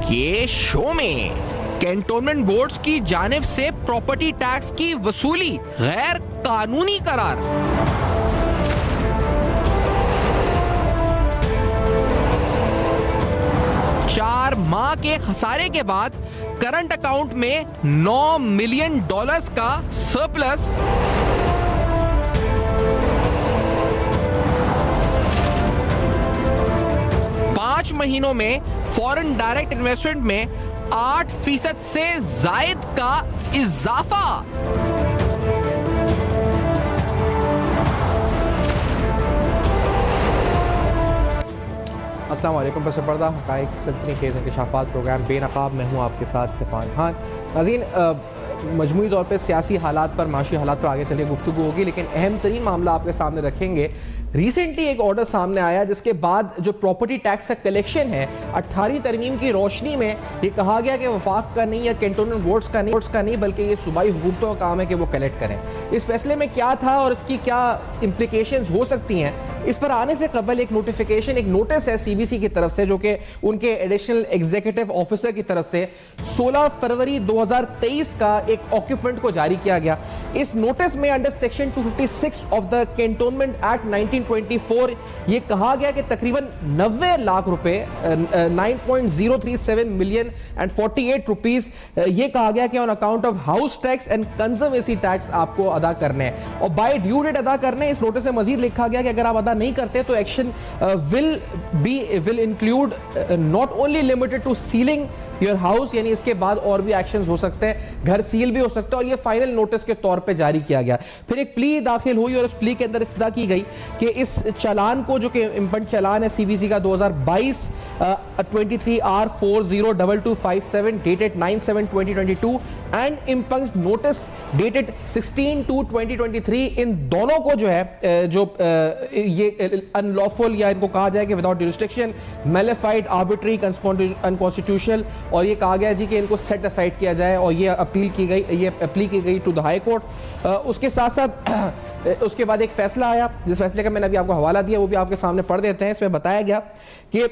के शो में cantonment boards की जानिब से प्रॉपर्टी टैक्स की वसूली गैर कानूनी करार। चार माह के खसारे के बाद करंट अकाउंट में $9 मिलियन का सरप्लस। पांच महीनों में फॉरेन डायरेक्ट इन्वेस्टमेंट में 8% से जायद का इजाफा। अस्सलाम वालेकुम। बस पर्दा हक़ाइक़ सनसनीखेज़ इंकशाफ़ात प्रोग्राम बेनकाब में हूँ आपके साथ सिफ़ान खान। नाज़रीन, मजमूई तौर पर सियासी हालात पर, माशी हालात पर आगे चलिए गुफ्तगू होगी, लेकिन अहम तरीन मामला आपके सामने रखेंगे। रिसेंटली एक ऑर्डर सामने आया जिसके बाद जो प्रॉपर्टी टैक्स का कलेक्शन है 18वीं तरमीम की रोशनी में ये कहा गया कि वफाक का नहीं या कैंटोनमेंट बोर्ड्स का नहीं बल्कि ये सूबाई हुकूमतों का काम है कि वो कलेक्ट करें। इस फैसले में क्या था और इसकी क्या इम्प्लीकेशंस हो सकती हैं, इस पर आने से कबल एक नोटिफिकेशन, एक नोटिस है सीबीसी की तरफ से, जो कि उनके एडिशनल एग्जीक्यूटिव ऑफिसर की तरफ से 16 फरवरी 2023 का एक ऑक्यूपेंट को जारी किया गया। इस नोटिस में under section 256 of the cantonment act 1924 ये कहा गया कि तकरीबन 90 लाख रुपए 9.037 मिलियन एंड 48 रुपीस ये कहा गया कि on account of house tax and conservancy tax आपको अदा करने हैं और बाय ड्यू डेट अदा करने। इस नोटिस में मजीद लिखा गया कि अगर आप अदा नहीं करते तो action will include not only limited to sealing your house, यानी इसके बाद और भी एक्शंस हो सकते हैं, घर सील भी हो सकता है, और ये फाइनल नोटिस के तौर पे जारी किया गया। फिर एक प्ली दाखिल हुई और उस प्ली के अंदर इस्तदा की गई कि इस चालान को, जो कि इंपंड चालान है सीबीसी का 2022 23R402257 dated 9/7/2022 and impugned notice dated 16/2/2023, इन दोनों को जो है ये अनलॉफुल या इनको कहा जाए कि विदाउट जुरिस्डिक्शन, मैलिफाइड, आर्बिट्री, अनकॉन्स्टिट्यूशनल, और ये कहा गया जी कि इनको सेट असाइड किया जाए और ये अपील की गई टू द हाई कोर्ट। उसके साथ साथ उसके बाद एक फैसला आया, जिस फैसले का मैंने अभी आपको हवाला दिया वो भी आपके सामने पढ़ देते हैं। इसमें बताया गया कि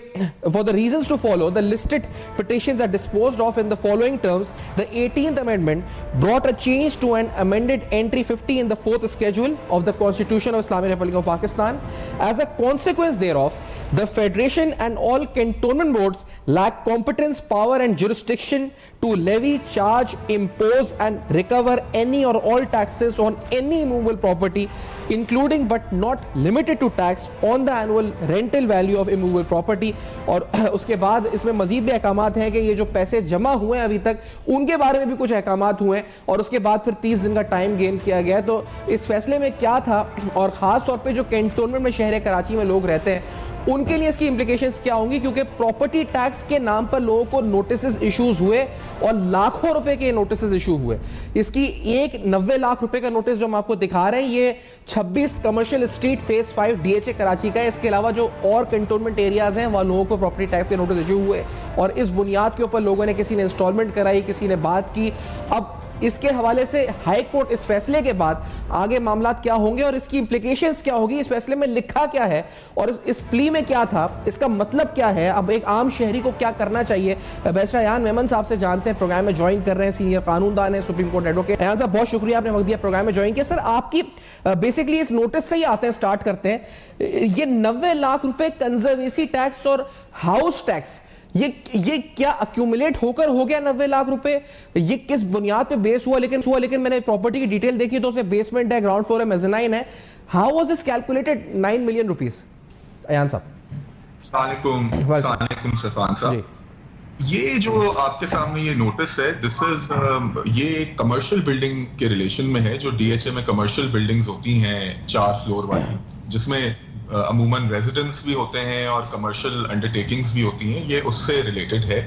for the reasons to follow the listed petitions are disposed of in the following terms. The 18th amendment brought a change to an amended entry 50 in the 4th schedule of the Constitution of Islamic Republic of Pakistan. As a consequence thereof, the Federation and all cantonment boards lack competence, power and jurisdiction to levy, charge, impose and recover any or all taxes on any movable property, including but not limited to tax on the annual rental value of immovable property। और उसके बाद इसमें मजीद भी अहकामात हैं कि ये जो पैसे जमा हुए हैं अभी तक उनके बारे में भी कुछ अहकामात हुए हैं, और उसके बाद फिर 30 दिन का टाइम गेन किया गया है। तो इस फैसले में क्या था, और ख़ास तौर पे जो कैंटोनमेंट में शहर कराची में लोग रहते हैं उनके लिए इसकी इंप्लीकेशंस क्या होंगी, क्योंकि प्रॉपर्टी टैक्स के नाम पर लोगों को नोटिस इश्यूज हुए और लाखों रुपए के नोटिस इशू हुए। इसकी एक 90 लाख रुपए का नोटिस जो हम आपको दिखा रहे हैं ये 26 commercial street phase 5 DHA Karachi का है। इसके अलावा जो और कैंटोनमेंट एरियाज हैं वहां लोगों को प्रॉपर्टी टैक्स के नोटिस इशू हुए और इस बुनियाद के ऊपर लोगों ने, किसी ने इंस्टॉलमेंट कराई, किसी ने बात की। अब इसके हवाले से हाई कोर्ट इस फैसले के बाद आगे मामला क्या होंगे और इसकी इंप्लीकेशंस क्या होगी, इस फैसले में लिखा क्या है और इस प्ली में क्या था, इसका मतलब क्या है, अब एक आम शहरी को क्या करना चाहिए। बैरिस्टर अयान मेमन साहब से जानते हैं, प्रोग्राम में ज्वाइन कर रहे हैं, सीनियर कानूनदान है, सुप्रीम कोर्ट एडवोकेट। अयान साहब बहुत शुक्रिया, आपने वक्त दिया प्रोग्राम में ज्वाइन किया। सर, आपकी बेसिकली इस नोटिस से ही आते हैं, स्टार्ट करते हैं। ये 90 लाख रुपए कंजर्वेंसी टैक्स और हाउस टैक्स, ये क्या अक्यूमुलेट होकर हो गया 90 लाख रुपए? ये किस बुनियाद पे बेस हुआ? लेकिन मैंने प्रॉपर्टी की डिटेल देखी तो उसे बेसमेंट है, ग्राउंड फ्लोर है, मेज़नाइन है। How was this calculated 9 million rupees? Ayan साहब। अस्सलामुअलैकुम सफान साहब, ये जो आपके सामने ये नोटिस है, दिस इज ये कमर्शियल बिल्डिंग के रिलेशन में है। जो डीएचए में कमर्शियल बिल्डिंग्स होती हैं 4 फ्लोर वाली, जिसमें अमूमन रेजिडेंस भी होते हैं और कमर्शियल अंडरटेकिंग्स भी होती हैं, ये उससे रिलेटेड है।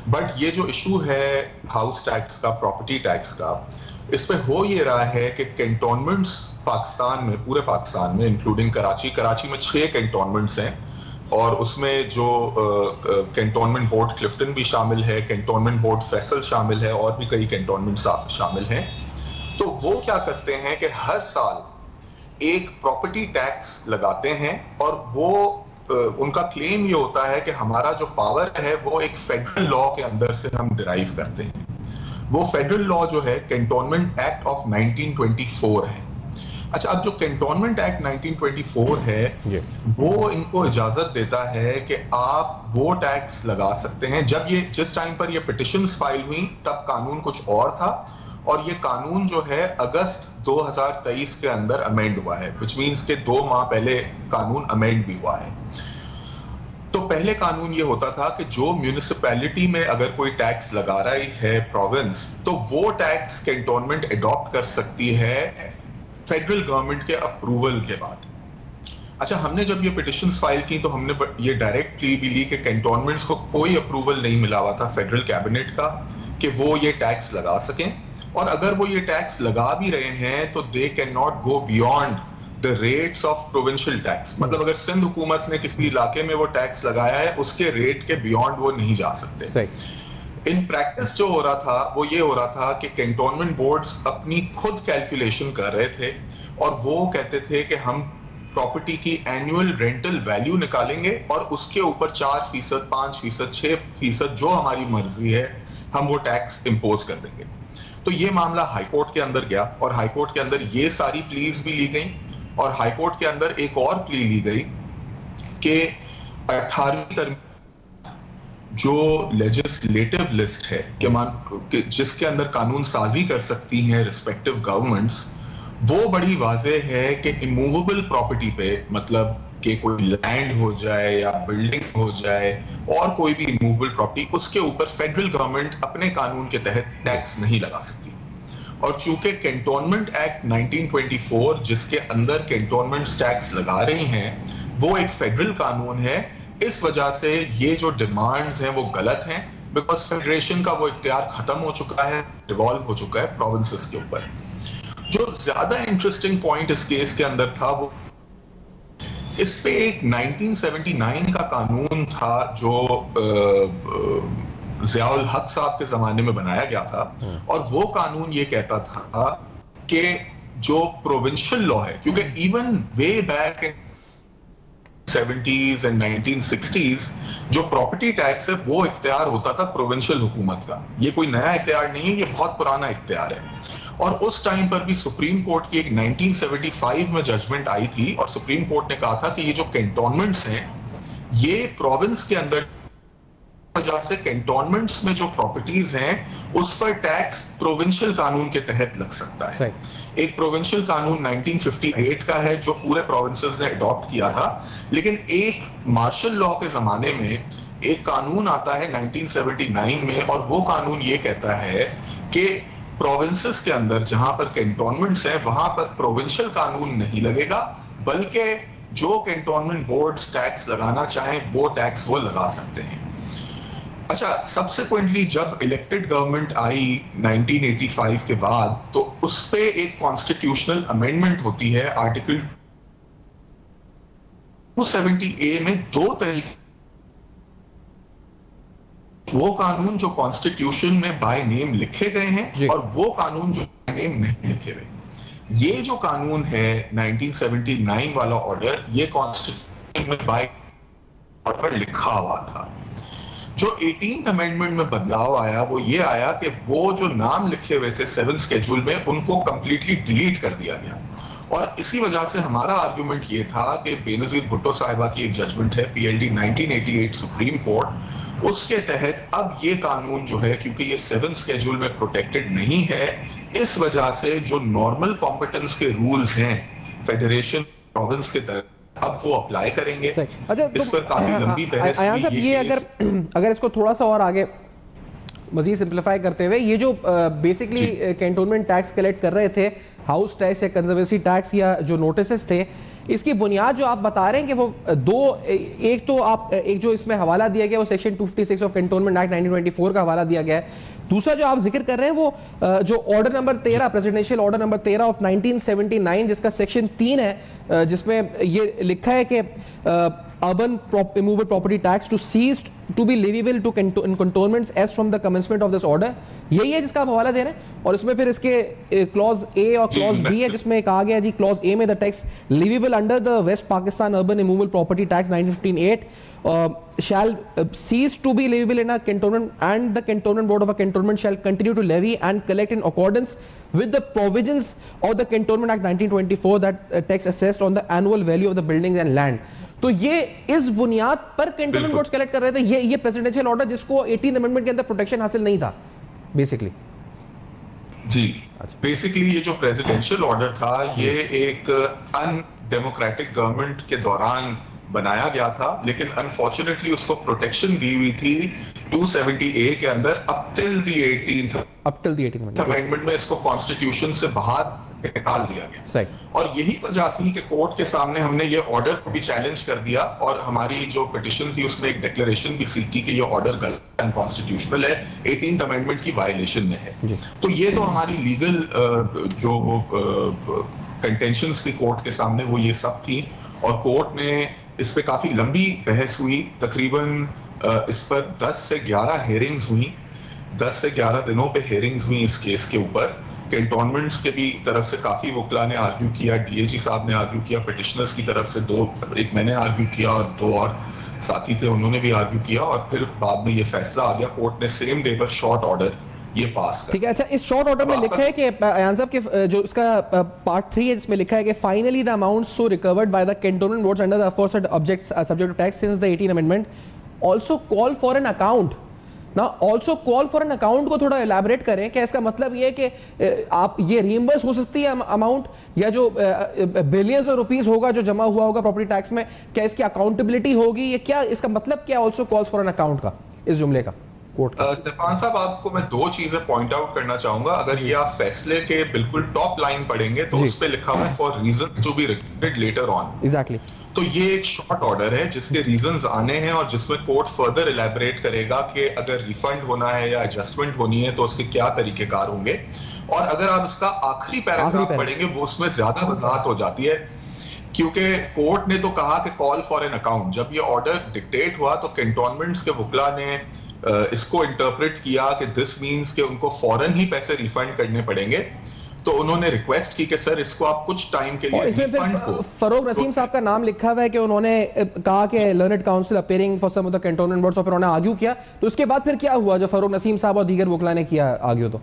बट ये जो इशू है हाउस टैक्स का, प्रॉपर्टी टैक्स का, इस पे हो ये रहा है कि कैंटोनमेंट्स पाकिस्तान में, पूरे पाकिस्तान में इंक्लूडिंग कराची में 6 कैंटोनमेंट्स हैं और उसमें जो कैंटोनमेंट बोर्ड क्लिफ्टन भी शामिल है, कैंटोनमेंट बोर्ड फैसल शामिल है और भी कई कैंटोनमेंट शामिल हैं। तो वो क्या करते हैं कि हर साल एक प्रॉपर्टी टैक्स लगाते हैं और वो उनका क्लेम ये होता है कि हमारा जो पावर है वो एक फेडरल लॉ के अंदर से हम डिराइव करते हैं। वो फेडरल लॉ जो है कैंटोनमेंट एक्ट ऑफ 1924 है। अच्छा, अब जो कैंटोनमेंट एक्ट 1924 है वो इनको इजाजत देता है कि आप वो टैक्स लगा सकते हैं। जब ये जिस टाइम पर ये पिटिशंस फाइल हुई तब कानून कुछ और था, और ये कानून जो है अगस्त 2023 के अंदर अमेंड हुआ है, व्हिच मींस के 2 माह पहले कानून अमेंड भी हुआ है। तो पहले कानून ये होता था कि जो म्यूनिसिपैलिटी में अगर कोई टैक्स लगा रही है प्रोविंस, तो वो टैक्स कैंटोनमेंट अडॉप्ट कर सकती है फेडरल गवर्नमेंट के अप्रूवल के बाद। अच्छा, हमने जब ये पिटिशंस फाइल की तो हमने ये डायरेक्ट प्ली भी ली कि कैंटोनमेंट्स को कोई अप्रूवल नहीं मिला हुआ था फेडरल कैबिनेट का कि वो ये टैक्स लगा सकें, और अगर वो ये टैक्स लगा भी रहे हैं तो they can not go beyond the rates of provincial tax. मतलब अगर सिंध हुकूमत ने किसी इलाके में वो टैक्स लगाया है उसके रेट के बियॉन्ड वो नहीं जा सकते। इन प्रैक्टिस जो हो रहा था वो ये हो रहा था कि कैंटोनमेंट बोर्ड्स अपनी खुद कैलकुलेशन कर रहे थे और वो कहते थे कि हम प्रॉपर्टी की एनुअल रेंटल वैल्यू निकालेंगे और उसके ऊपर 4%, 5%, 6% जो हमारी मर्जी है हम वो टैक्स इंपोज कर देंगे। तो ये मामला हाईकोर्ट के अंदर गया और हाईकोर्ट के अंदर ये सारी प्लीज भी ली गई, और हाईकोर्ट के अंदर एक और प्ली ली गई कि 18वीं तरमीम जो लेजिस्लेटिव लिस्ट है कि जिसके अंदर कानून साजी कर सकती हैं रिस्पेक्टिव गवर्नमेंट्स, वो बड़ी वाज़ेह है कि इमूवेबल प्रॉपर्टी पे, मतलब कि कोई लैंड हो जाए या बिल्डिंग हो जाए और कोई भी इमूवेबल प्रॉपर्टी, उसके ऊपर फेडरल गवर्नमेंट अपने कानून के तहत टैक्स नहीं लगा सकती। और चूंकि कैंटोनमेंट एक्ट 1924 जिसके अंदर कैंटोनमेंट्स टैक्स लगा रही हैं वो एक फेडरल कानून है, इस वजह से ये जो डिमांड्स हैं वो गलत हैं, बिकॉज फेडरेशन का वो इख्तियार खत्म हो चुका है, डिवॉल्व हो चुका है प्रोविंसेस के ऊपर। जो ज्यादा इंटरेस्टिंग पॉइंट इस केस के अंदर था वो इस पे एक 1979 का कानून था जो ज़ियाउल हक साहब के जमाने में बनाया गया था, और वो कानून ये कहता था कि जो प्रोविंशियल लॉ है, क्योंकि even way back in 70s and 1960s जो प्रॉपर्टी टैक्स है वो इख्तियार होता था प्रोविंशियल हुकूमत का। ये कोई नया इख्तियार नहीं है, ये बहुत पुराना इख्तियार है। और उस टाइम पर भी सुप्रीम कोर्ट की एक 1975 में जजमेंट आई थी और सुप्रीम कोर्ट ने कहा था कि ये जो कैंटोनमेंट्स हैं ये प्रोविंस के अंदर वजह से कैंटोनमेंट्स में जो प्रॉपर्टीज हैं उस पर टैक्स प्रोविंशियल कानून के तहत लग सकता है। एक प्रोविंशियल कानून 1958 का है जो पूरे प्रोविंसेस ने अडॉप्ट किया था, लेकिन एक मार्शल लॉ के जमाने में एक कानून आता है 1979 में, और वो कानून ये कहता है कि प्रोविंसेस के अंदर जहां पर कैंटोनमेंट्स हैं वहां पर प्रोविंशियल कानून नहीं लगेगा, बल्कि जो कैंटोनमेंट बोर्ड्स टैक्स लगाना चाहें वो टैक्स वो लगा सकते हैं। अच्छा, सब्सिक्वेंटली जब इलेक्टेड गवर्नमेंट आई 1985 के बाद, तो उस पे एक कॉन्स्टिट्यूशनल अमेंडमेंट होती है आर्टिकल 270A में 2 तरीके, वो कानून जो कॉन्स्टिट्यूशन में बाय नेम लिखे गए हैं और वो कानून जो बाय नेम नहीं लिखे गए। ये जो कानून है 1979 वाला ऑर्डर, ये कॉन्स्टिट्यूशन में बाय ऑर्डर लिखा हुआ था। जो 18th अमेंडमेंट में बदलाव आया वो ये आया कि वो जो नाम लिखे हुए थे 7th शेड्यूल में उनको कंप्लीटली डिलीट कर दिया गया, और इसी वजह से हमारा आर्गुमेंट ये था कि बेनजीर भुट्टो साहिबा की एक जजमेंट है PLD 1988 सुप्रीम कोर्ट, उसके तहत अब ये कानून जो है, क्योंकि ये 7th शेड्यूल में प्रोटेक्टेड नहीं है, इस वजह से जो नॉर्मल कॉम्पिटेंस के रूल्स हैं फेडरेशन प्रोविंस के तहत अब वो अप्लाई करेंगे। अच्छा, इस पर काफी लंबी बहस हुई। आयान साहब, ये अगर इसको थोड़ा सा और आगे मजीद सिंप्लीफाई करते हुए, ये जो बेसिकली कैंटोनमेंट टैक्स कलेक्ट कर रहे थे, हाउस टैक्स या कंजर्वेंसी टैक्स या जो नोटिसेस थे, इसकी बुनियाद जो आप बता रहे हैं कि वो एक तो आप एक जो इसमें हवाला दिया गया वो सेक्शन 256 ऑफ कैंटोनमेंट एक्ट 1924 का हवाला दिया गया है। दूसरा जो आप जिक्र कर रहे हैं वो जो order number 13, presidential order number 13 of 1979, जिसका सेक्शन 3 है, जिसमें ये लिखा है कि urban immovable property tax to cease to be leviable to cantonments as from the commencement of this order. यही है जिसका आप हवाला दे रहे हैं, और इसमें फिर इसके क्लॉज ए और क्लॉज बी है जिसमें कहा गया जी क्लॉज ए में the tax leviable under the West Pakistan Urban Immovable Property Tax 1915-8 shall cease to be leviable in a cantonment, and the cantonment board of a cantonment shall continue to levy and collect in accordance with the provisions of the Cantonment Act 1924 that tax assessed on the annual value of the buildings and land. तो ये इस बुनियाद पर cantonment boards collect कर रहे थे, ये presidential order जिसको 18th अमेंडमेंट के अंदर प्रोटेक्शन हासिल नहीं था बेसिकली। जी, बेसिकली ये जो प्रेसिडेंशियल ऑर्डर था ये एक अनडेमोक्रेटिक गवर्नमेंट के दौरान बनाया गया था, लेकिन अनफॉर्चुनेटली उसको प्रोटेक्शन दी हुई थी 270A के अंदर up till the 18th amendment में इसको कॉन्स्टिट्यूशन से बाहर निकाल दिया गया। और यही वजह थी कि कोर्ट के सामने हमने ये ऑर्डर को भी चैलेंज कर दिया, और हमारी जो पिटिशन थी उसमें एक डिक्लेरेशन भी सीख की कि ये ऑर्डर गलत अनकॉन्स्टिट्यूशनल है, 18th अमेंडमेंट की वायलेशन में है। तो ये तो हमारी लीगल जो कंटेंशंस थी कोर्ट के सामने वो ये सब थी, और कोर्ट ने इस पे काफी लंबी बहस हुई, तकरीबन इस पर 10 से 11 हेयरिंग्स हुई, 10 से 11 दिनों पे हेयरिंग्स हुई इस केस के ऊपर। कैंटोनमेंट्स के भी तरफ से काफी वकला ने आर्ग्यू किया, डीएजी साहब ने आर्ग्यू किया, पिटिशनर्स की तरफ से एक मैंने आर्ग्यू किया और 2 और साथी थे उन्होंने भी आर्ग्यू किया, और फिर बाद में ये फैसला आ गया, कोर्ट ने सेम डे पर शॉर्ट ऑर्डर ये पास कर। ठीक है, अच्छा इस शॉर्ट ऑर्डर में लिखा है कि अयान साहब के जो इसका पार्ट 3 है जिसमें लिखा है कि finally the amount so recovered by the cantonment boards under the aforesaid subject of tax since the 18th amendment also call for an account. ना also call for an account को थोड़ा एलैबोरेट करें, क्या इसका मतलब ये है कि आप ये रीइंबर्स हो सकती है अमाउंट, या जो बिलियंस ऑफ रुपीस होगा जो जमा हुआ होगा प्रॉपर्टी टैक्स में, क्या इसकी अकाउंटेबिलिटी होगी, ये क्या इसका मतलब क्या also calls for an account का इस जुमले का कोर्ट? सफान साहब, आपको मैं 2 चीजें पॉइंट आउट करना चाहूंगा। अगर ये आप फैसले के बिल्कुल टॉप लाइन पढ़ेंगे तो उस पे लिखा हुआ है for reasons to be recorded later on. Exactly. तो ये एक शॉर्ट ऑर्डर है जिसके रीजंस आने हैं, और जिसमें कोर्ट फर्दर इलैबोरेट करेगा कि अगर रिफंड होना है या एडजस्टमेंट होनी है तो उसके क्या तरीकेकार होंगे। और अगर आप इसका आखिरी पैराग्राफ पढ़ेंगे वो उसमें ज्यादा वजाहत हो जाती है, क्योंकि कोर्ट ने तो कहा कि कॉल फॉर एन अकाउंट। जब ये ऑर्डर डिक्टेट हुआ तो कैंटोनमेंट्स के वकला ने इसको इंटरप्रेट किया कि दिस मीन्स कि उनको फौरन ही पैसे रिफंड करने पड़ेंगे, तो उन्होंने रिक्वेस्ट की कि सर इसको आप कुछ टाइम के लिए रिफंड को। फरोग नसीम साहब का नाम लिखा हुआ है कि उन्होंने कहा कि learned counsel appearing for some of the cantonment boards, और फिर उन्होंने आर्ग्यू किया। तो उसके बाद फिर क्या हुआ जो फरोग नसीम साहब और दीगर वकला ने किया आर्ग्यू? तो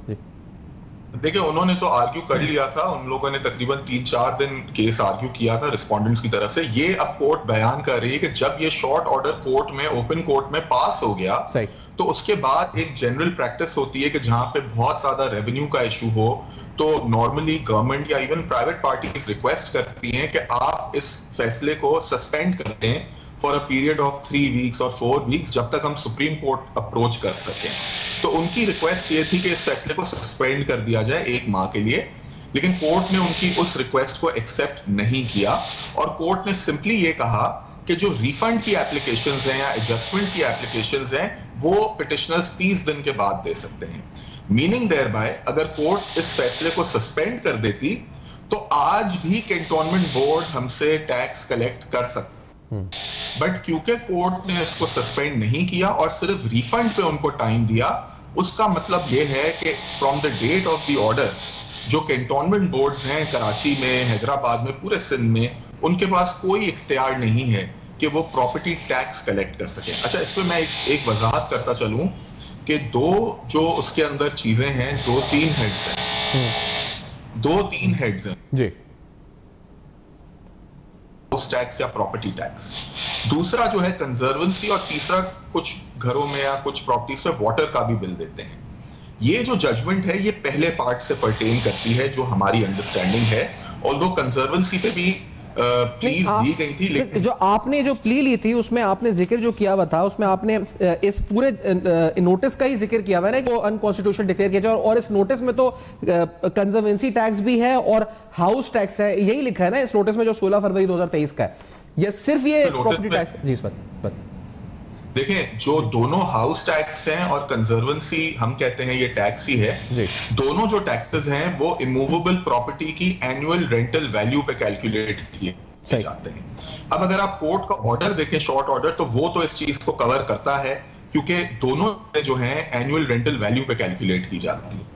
देखिए, उन्होंने तो आर्ग्यू कर लिया था, उन लोगों ने तकरीबन 3-4 दिन केस आर्ग्यू किया था रिस्पोंडेंट्स की तरफ से। ये अब कोर्ट बयान कर रही है कि जब ये शॉर्ट ऑर्डर कोर्ट में, ओपन कोर्ट में पास हो गया, तो उसके बाद एक जनरल प्रैक्टिस होती है कि जहां पे बहुत ज्यादा रेवेन्यू का इशू हो तो नॉर्मली गवर्नमेंट या इवन प्राइवेट पार्टीज रिक्वेस्ट करती हैं कि आप इस फैसले को सस्पेंड कर दें for a period of 3 weeks और 4 वीक्स, जब तक हम सुप्रीम कोर्ट अप्रोच कर सकें। तो उनकी रिक्वेस्ट ये थी कि इस फैसले को सस्पेंड कर दिया जाए 1 माह के लिए, लेकिन कोर्ट ने उनकी उस रिक्वेस्ट को एक्सेप्ट नहीं किया, और कोर्ट ने सिंपली ये कहा कि जो रिफंड की एप्लीकेशंस हैं या एडजस्टमेंट की एप्लीकेशंस हैं वो पिटिशनर्स 30 दिन के बाद दे सकते हैं। मीनिंग देयर बाय, अगर कोर्ट इस फैसले को सस्पेंड कर देती तो आज भी कैंटोनमेंट बोर्ड हमसे टैक्स कलेक्ट कर सकता, बट क्योंकि कोर्ट ने इसको सस्पेंड नहीं किया और सिर्फ रिफंड पे उनको टाइम दिया, उसका मतलब यह है कि from the date of the order जो कैंटोनमेंट बोर्ड्स हैं कराची में, हैदराबाद में, पूरे सिंध में, उनके पास कोई इख्तियार नहीं है कि वो प्रॉपर्टी टैक्स कलेक्ट कर सके। अच्छा, इसमें मैं एक वजाहत करता चलूं कि 2 जो उसके अंदर चीजें हैं, 2-3 हेड्स हैं, 2-3 हेड्स हैं जी, हाउस टैक्स या प्रॉपर्टी टैक्स। दूसरा जो है कंजर्वेंसी, और तीसरा कुछ घरों में या कुछ प्रॉपर्टीज पे वाटर का भी बिल देते हैं। ये जो जजमेंट है ये पहले पार्ट से पर्टेन करती है जो हमारी अंडरस्टैंडिंग है, ऑल्दो कंजर्वेंसी पे भी प्लीज दी गई थी, लेकिन जो आपने जो प्ली ली थी उसमें आपने जिक्र जो किया हुआ था उसमें आपने इस पूरे नोटिस का ही जिक्र किया हुआ है ना, वो अनकॉन्स्टिट्यूशनल डिक्लेयर किया जाए, और इस नोटिस में तो कंजर्वेंसी टैक्स भी है और हाउस टैक्स है, यही लिखा है ना इस नोटिस में जो 16 फरवरी 2023 का है। ये सिर्फ ये प्रॉपर्टी टैक्स जी इस पर देखें, जो दोनों हाउस टैक्स हैं और कंजर्वेंसी हम कहते हैं ये टैक्स ही है, दोनों जो टैक्सेस हैं वो इमूवेबल प्रॉपर्टी की एनुअल रेंटल वैल्यू पे कैलकुलेट किए जाते हैं। अब अगर आप कोर्ट का ऑर्डर देखें, शॉर्ट ऑर्डर, तो वो तो इस चीज को कवर करता है क्योंकि दोनों जो हैं एनुअल रेंटल वैल्यू पे कैलकुलेट की जाती है।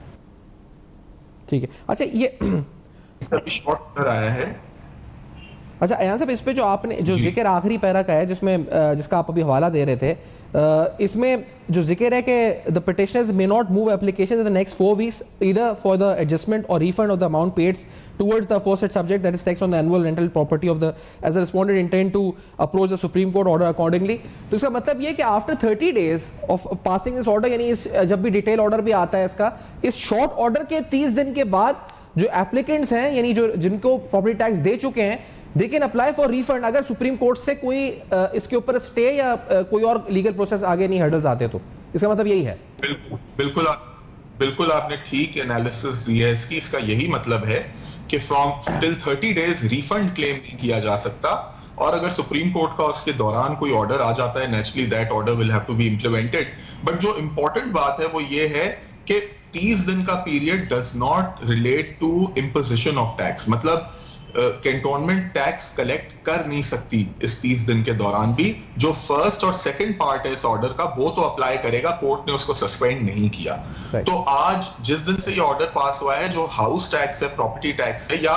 ठीक है, अच्छा ये अभी शॉर्ट ऑर्डर आया है। अच्छा अयान साहब, इस पे जो आपने जो जिक्र आखिरी पैरा का है जिसमें जिसका आप अभी हवाला दे रहे थे, इसमें जो जिक्र है कि the petitioners may not move application in the next 4 weeks either for the adjustment or refund of the amount paid towards the aforesaid subject, that is tax on the annual rental property of the, as the respondent intend to approach the Supreme Court order accordingly। तो इसका मतलब ये कि after 30 days of passing this order, यानी इस जब भी detail order भी आता है इसका, इस शॉर्ट ऑर्डर के 30 दिन के बाद जो एप्लीकेंट्स हैं यानी जो जिनको प्रॉपर्टी टैक्स दे चुके हैं, they can apply for refund अगर सुप्रीम कोर्ट से कोई इसके ऊपर स्टे या कोई और लीगल प्रोसेस आगे नहीं हर्डल्स आते तो। इसका मतलब यही है। बिल्कुल आपने ठीक एनालिसिस दी है इसकी। इसका यही मतलब है कि from till 30 days refund claim नहीं किया जा सकता, और अगर सुप्रीम कोर्ट का उसके दौरान कोई ऑर्डर आ जाता है, naturally that order will have to be implemented. But जो इंपॉर्टेंट बात है वो ये है कि 30 दिन का period does not relate to imposition of tax. मतलब कैंटोनमेंट टैक्स कलेक्ट कर नहीं सकती इस 30 दिन के दौरान भी। जो फर्स्ट और सेकंड पार्ट है इस ऑर्डर का वो तो अप्लाई करेगा, कोर्ट ने उसको सस्पेंड नहीं किया। तो आज जिस दिन से ये ऑर्डर पास हुआ है, जो हाउस टैक्स है, प्रॉपर्टी टैक्स है या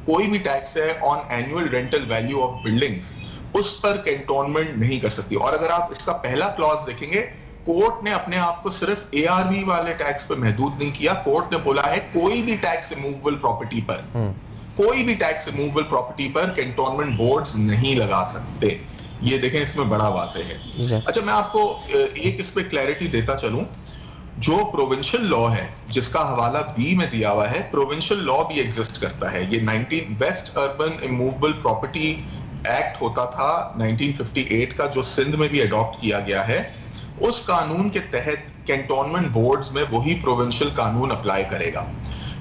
कोई भी टैक्स है on annual rental value of buildings, उस पर कैंटोनमेंट नहीं कर सकती। और अगर आप इसका पहला क्लॉज देखेंगे, कोर्ट ने अपने आप को सिर्फ एआरवी वाले टैक्स पर महदूद नहीं किया। कोर्ट ने बोला है कोई भी टैक्स इमूवेबल प्रॉपर्टी पर, कोई भी टैक्स इमूवेबल प्रॉपर्टी पर कैंटोनमेंट बोर्ड्स नहीं लगा सकते। ये देखें, इसमें बड़ा वाज़े है। अच्छा, मैं आपको एक इस पे क्लैरिटी देता चलूं। जो प्रोविंशियल लॉ है जिसका हवाला बी में दिया हुआ है, प्रोविंशियल लॉ भी एग्जिस्ट करता है। ये 19 west urban immovable property act होता था 1958 का, जो सिंध में भी अडॉप्ट किया गया है। उस कानून के तहत कैंटोनमेंट बोर्ड्स में वही प्रोविंशियल कानून अप्लाई करेगा,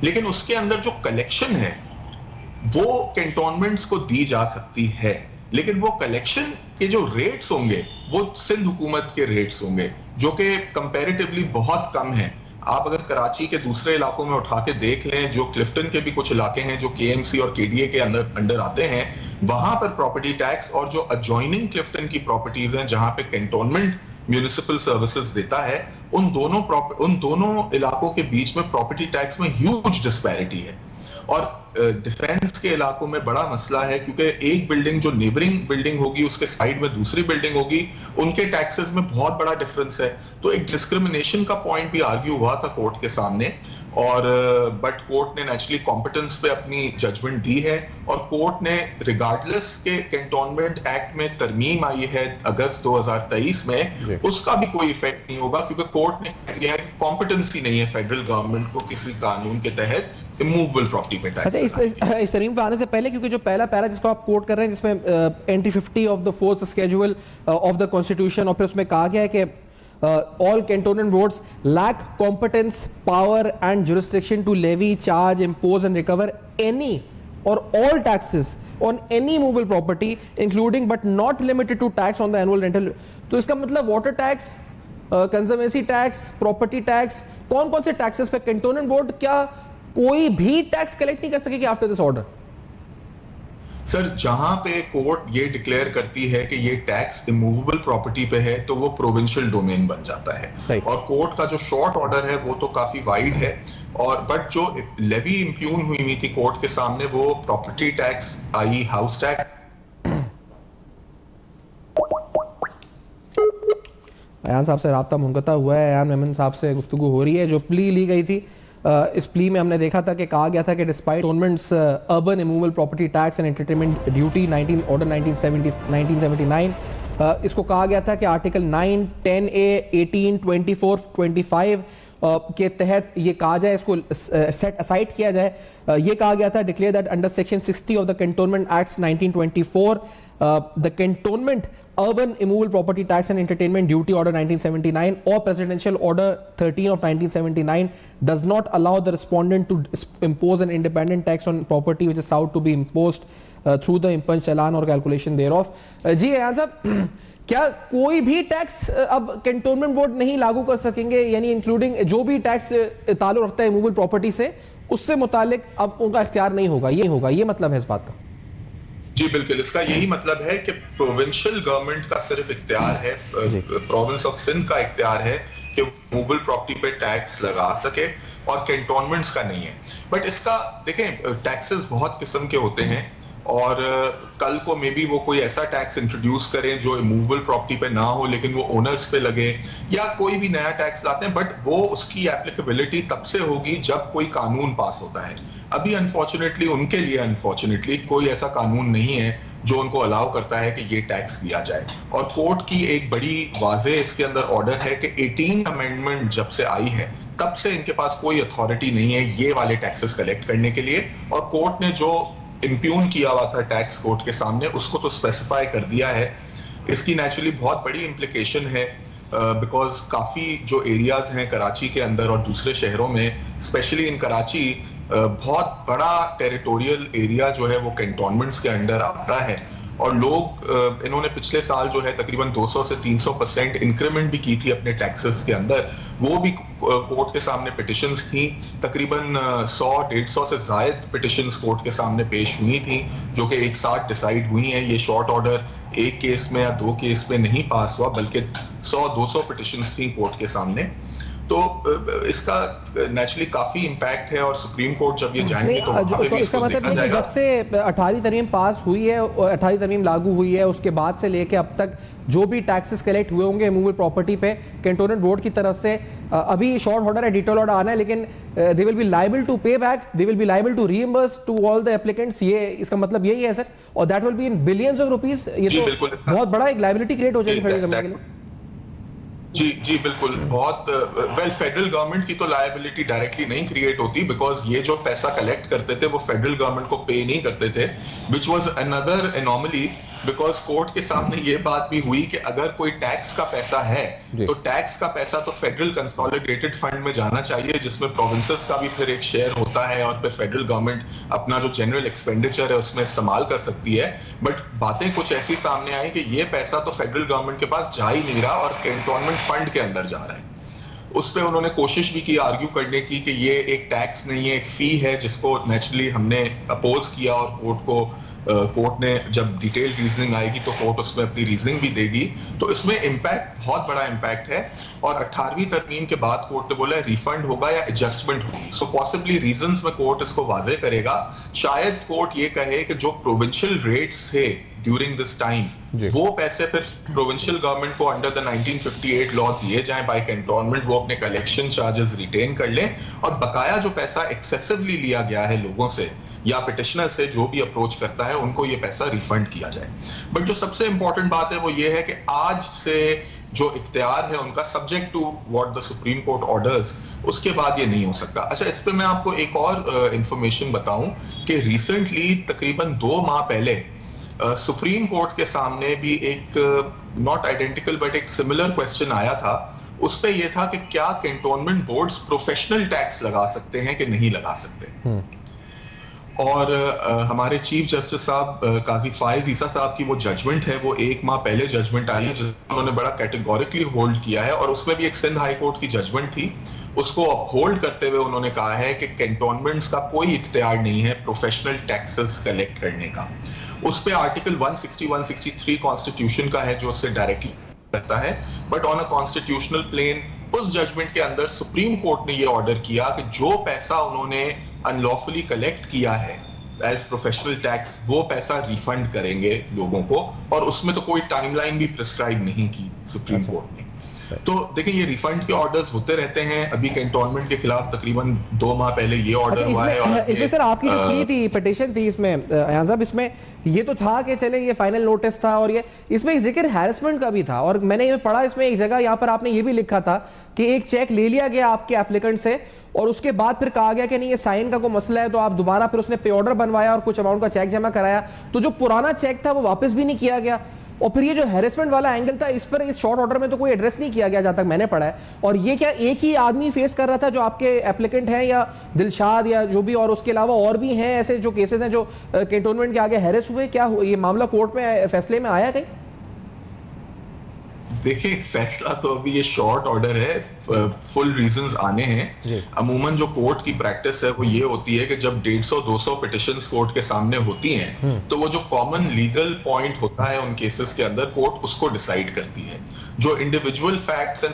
लेकिन उसके अंदर जो कलेक्शन है वो कैंटोनमेंट्स को दी जा सकती है, लेकिन वो कलेक्शन के जो रेट्स होंगे वो सिंध हुकूमत के रेट्स होंगे, जो कि कंपैरेटिवली बहुत कम हैं। आप अगर कराची के दूसरे इलाकों में उठा के देख लें, जो क्लिफ्टन के भी कुछ इलाके हैं जो केएमसी और केडीए के अंडर आते हैं, वहां पर प्रॉपर्टी टैक्स, और जो अजॉइनिंग क्लिफ्टन की प्रॉपर्टीज हैं जहां पे कैंटोनमेंट म्यूनिसिपल सर्विसेज देता है, उन दोनों इलाकों के बीच में प्रॉपर्टी टैक्स में ह्यूज डिस्पैरिटी है। और डिफेंस के इलाकों में बड़ा मसला है, क्योंकि एक बिल्डिंग जो नेबरिंग बिल्डिंग होगी उसके साइड में दूसरी बिल्डिंग होगी, उनके टैक्सेस में बहुत बड़ा डिफरेंस है। तो एक डिस्क्रिमिनेशन का पॉइंट भी आर्ग्यू हुआ था कोर्ट के सामने, और बट कोर्ट ने नेचुरली कॉम्पिटेंस पे अपनी जजमेंट दी है। और कोर्ट ने रिगार्डलेस के कैंटोनमेंट एक्ट में तरमीम आई है अगस्त 2023 में, उसका भी कोई इफेक्ट नहीं होगा, क्योंकि कोर्ट ने कह दिया है कि कॉम्पिटेंसी नहीं है फेडरल गवर्नमेंट को किसी कानून के तहत इमूवेबल प्रॉपर्टी पे टैक्स। अच्छा, इस तरमीम पे आने से पहले, क्योंकि जो पहला पैरा जिसको आप कोट कर रहे हैं, जिसमें entry 50 of the 4th schedule of the constitution, और फिर उसमें कहा गया है कि all cantonment boards lack competence, power and jurisdiction to levy, charge, impose and recover any or all taxes on any movable property, including but not limited to tax on the annual rental। तो इसका मतलब water tax, conservancy tax, property tax, कौन कौन से taxes पे cantonment board क्या कोई भी टैक्स कलेक्ट नहीं कर सकेगी आफ्टर दिस ऑर्डर? सर, जहां पे कोर्ट ये डिक्लेयर करती है कि ये टैक्स इमूवेबल प्रॉपर्टी पे है, तो वो प्रोविंशियल डोमेन बन जाता है। और कोर्ट का जो शॉर्ट ऑर्डर है वो तो काफी वाइड है, और बट जो लेवी इंप्यून हुई थी कोर्ट के सामने, वो प्रॉपर्टी टैक्स आई हाउस टैक्स। अयान साहब से राब्ता मुनक़ता हुआ है, अयान मेमन साहब से गुफ्तगू हो रही है। जो प्ली ली गई थी, इस प्ली में हमने देखा था कि कहा गया था कि despite cantonments urban immovable property tax and entertainment duty 19 order 1979, इसको कहा गया था कि आर्टिकल 9, 10A, 18, 24, 25 के तहत ये कहा जाए, इसको सेट असाइड किया जाए। ये कहा गया था, declare that under section 60 of the cantonment act 1924 the cantonment urban immovable property tax and entertainment duty order 1979 or presidential order 13 of 1979 does not allow the respondent to impose an independent tax on property which is sought to be imposed through the impunch challan or calculation thereof। जी अयान साहब, क्या कोई भी tax अब cantonment board नहीं लागू कर सकेंगे, यानी इंक्लूडिंग जो भी टैक्स ताल्लुक रखता है इमूवेबल प्रॉपर्टी से, उससे मुतालिक अब उनका इख्तियार नहीं होगा, ये मतलब है इस बात का? जी बिल्कुल, इसका यही मतलब है कि प्रोविंशियल गवर्नमेंट का सिर्फ इख्तियार है, प्रोविंस ऑफ सिंध का इख्तियार है कि मूवेबल प्रॉपर्टी पे टैक्स लगा सके और कैंटोनमेंट्स का नहीं है। बट इसका देखें, टैक्सेस बहुत किस्म के होते हैं और कल को मे बी वो कोई ऐसा टैक्स इंट्रोड्यूस करें जो मूवेबल प्रॉपर्टी पे ना हो लेकिन वो ओनर्स पे लगे, या कोई भी नया टैक्स लाते हैं, बट वो उसकी एप्लीकेबिलिटी तब से होगी जब कोई कानून पास होता है। अभी अनफॉर्चुनेटली उनके लिए अनफॉर्चुनेटली कोई ऐसा कानून नहीं है जो उनको अलाउ करता है कि ये टैक्स लिया जाए। और कोर्ट की एक बड़ी वाज़ेह इसके अंदर ऑर्डर है कि 18 अमेंडमेंट जब से आई है तब से इनके पास कोई अथॉरिटी नहीं है ये वाले टैक्सेस कलेक्ट करने के लिए। और कोर्ट ने जो इम्प्यून किया हुआ था टैक्स कोर्ट के सामने उसको तो स्पेसिफाई कर दिया है। इसकी नेचुरली बहुत बड़ी इम्प्लीकेशन है बिकॉज काफ़ी जो एरियाज हैं कराची के अंदर और दूसरे शहरों में, स्पेशली इन कराची, बहुत बड़ा टेरिटोरियल एरिया जो है वो कैंटोनमेंट्स के अंडर आता है और लोग इन्होंने पिछले साल जो है तकरीबन 200 से 300% इंक्रीमेंट भी की थी अपने टैक्सेस के अंदर। वो भी कोर्ट के सामने पिटिशंस थी, तकरीबन 100-150 से ज़ायद पिटिशंस कोर्ट के सामने पेश हुई थी जो कि एक साथ डिसाइड हुई हैं। ये शॉर्ट ऑर्डर एक केस में या दो केस में नहीं पास हुआ बल्कि 100-200 पिटिशंस थी कोर्ट के सामने। तो इसका नेचुरली काफी इम्पैक्ट है और सुप्रीम कोर्ट जब ये जाएंगे तो इसका मतलब है कि जब से 18वीं तरमीम पास हुई है, 18वीं तरमीम लागू हुई है, उसके बाद से लेके अब तक जो भी टैक्सेस कलेक्ट हुए होंगे मूवेबल प्रॉपर्टी पे कैंटोनमेंट बोर्ड की तरफ से, अभी शॉर्ट ऑर्डर है, डिटेल ऑर्डर आना है, लेकिन they will be liable to pay back, they will be liable to reimburse to all the applicants. ये इसका मतलब यही है सर, और that will be in billions of rupees. ये तो बहुत बड़ा एक लायबिलिटी क्रिएट हो जाएगी फेडरल गवर्नमेंट के लिए। जी बिल्कुल, बहुत वेल फेडरल गवर्नमेंट की तो लायबिलिटी डायरेक्टली नहीं क्रिएट होती बिकॉज ये जो पैसा कलेक्ट करते थे वो फेडरल गवर्नमेंट को पे नहीं करते थे, which was another anomaly because court के सामने ये बात भी हुई कि अगर कोई टैक्स का पैसा है तो टैक्स का पैसा तो फेडरल कंसोलिडेटेड फंड में जाना चाहिए जिसमें प्रोविंसेस का भी फिर एक शेयर होता है और फिर फेडरल गवर्नमेंट अपना जो जनरल एक्सपेंडिचर है उसमें इस्तेमाल कर सकती है। बट बातें कुछ ऐसी सामने आई कि ये पैसा तो फेडरल गवर्नमेंट के पास जा ही नहीं रहा और कैंटोनमेंट फंड के अंदर जा रहा है। उस पर उन्होंने कोशिश भी की आर्ग्यू करने की कि ये एक टैक्स नहीं है, एक फी है, जिसको नेचुरली हमने अपोज किया और कोर्ट ने जब डिटेल रीजनिंग आएगी तो कोर्ट उसमें अपनी रीजनिंग भी देगी। तो इसमें इम्पैक्ट, बहुत बड़ा इम्पैक्ट है। और 18वीं तरमीम के बाद कोर्ट ने बोला रिफंड होगा या एडजस्टमेंट होगी। सो पॉसिबली रीजंस में कोर्ट इसको वाजे करेगा। शायद कोर्ट ये कहे कि जो प्रोविंशियल रेट्स थे ड्यूरिंग दिस टाइम वो पैसे फिर प्रोविंशियल गवर्नमेंट को अंडर द 1958 लॉ दिए जाएं बाय कैंटोनमेंट, वो अपने कलेक्शन चार्जेस रिटेन कर लें और बकाया जो पैसा एक्सेसिवली लिया गया है लोगों से या पिटिशनर से जो भी अप्रोच करता है उनको ये पैसा रिफंड किया जाए। बट जो सबसे इंपॉर्टेंट बात है वो ये है कि आज से जो इख्तियार है उनका subject to what the supreme Court orders, उसके बाद ये नहीं हो सकता। अच्छा, इस पे मैं आपको एक और इंफॉर्मेशन बताऊं कि रिसेंटली तकरीबन 2 माह पहले सुप्रीम कोर्ट के सामने भी एक नॉट आइडेंटिकल बट एक सिमिलर क्वेश्चन आया था। उस पे ये था कि क्या कैंटोनमेंट बोर्ड्स प्रोफेशनल टैक्स लगा सकते हैं कि नहीं लगा सकते। और हमारे चीफ जस्टिस साहब काजी फायज ईसा साहब की वो जजमेंट है, वो 1 माह पहले जजमेंट आई है जिसमें उन्होंने बड़ा कैटेगोरिकली होल्ड किया है और उसमें भी एक सिंध हाई कोर्ट की जजमेंट थी, उसको अपहोल्ड करते हुए उन्होंने कहा है कि कैंटोनमेंट्स का कोई इख्तियार नहीं है प्रोफेशनल टैक्सेस कलेक्ट करने का। उस पे आर्टिकल 160-163 कॉन्स्टिट्यूशन का है जो उससे डायरेक्टली करता है। But on a constitutional plane उस जजमेंट के अंदर सुप्रीम कोर्ट ने ये ऑर्डर किया कि जो पैसा उन्होंने अनलॉफुली कलेक्ट किया है एज प्रोफेशनल टैक्स वो पैसा रिफंड करेंगे लोगों को, और उसमें तो कोई टाइमलाइन भी प्रिस्क्राइब नहीं की सुप्रीम कोर्ट ने। तो देखिए ये रिफंड के ऑर्डर्स होते रहते हैं। अभी कैंटोनमेंट के खिलाफ तकरीबन 2 माह पहले ये ऑर्डर हुआ है। और इसमें सर आपकी जो प्ली थी, पिटीशन थी, इसमें अयान साहब, इसमें ये तो था कि चले ये फाइनल नोटिस था और ये इसमें जिक्र हैरेसमेंट का भी था। और मैंने ये पढ़ा इसमें एक जगह यहाँ पर आपने ये भी लिखा था कि एक चेक ले लिया गया आपके एप्लीकेंट से और उसके बाद फिर कहा गया कि नहीं ये साइन का कोई मसला है, तो आप दोबारा फिर उसने पे ऑर्डर बनवाया और कुछ अमाउंट का चेक जमा कराया, तो जो पुराना चेक था वो वापस भी नहीं किया गया। और फिर ये जो हैरेसमेंट वाला एंगल था इस पर इस शॉर्ट ऑर्डर में तो कोई एड्रेस नहीं किया गया जहां तक मैंने पढ़ा है। और ये क्या एक ही आदमी फेस कर रहा था जो आपके एप्लीकेंट हैं या दिलशाद या जो भी, और उसके अलावा और भी हैं ऐसे जो केसेस हैं जो कैंटोनमेंट के आगे हैरेस हुए? क्या ये मामला कोर्ट में फैसले में आया कहीं? देखिए फैसला तो अभी ये शॉर्ट ऑर्डर है, फुल रीजंस आने हैं। अमूमन जो कोर्ट की प्रैक्टिस है वो ये होती है कि जब 150-200 पिटिशंस कोर्ट के सामने होती हैं तो वो जो कॉमन लीगल पॉइंट होता है उन केसेस के अंदर कोर्ट उसको डिसाइड करती है। जो इंडिविजुअल फैक्ट्स एंड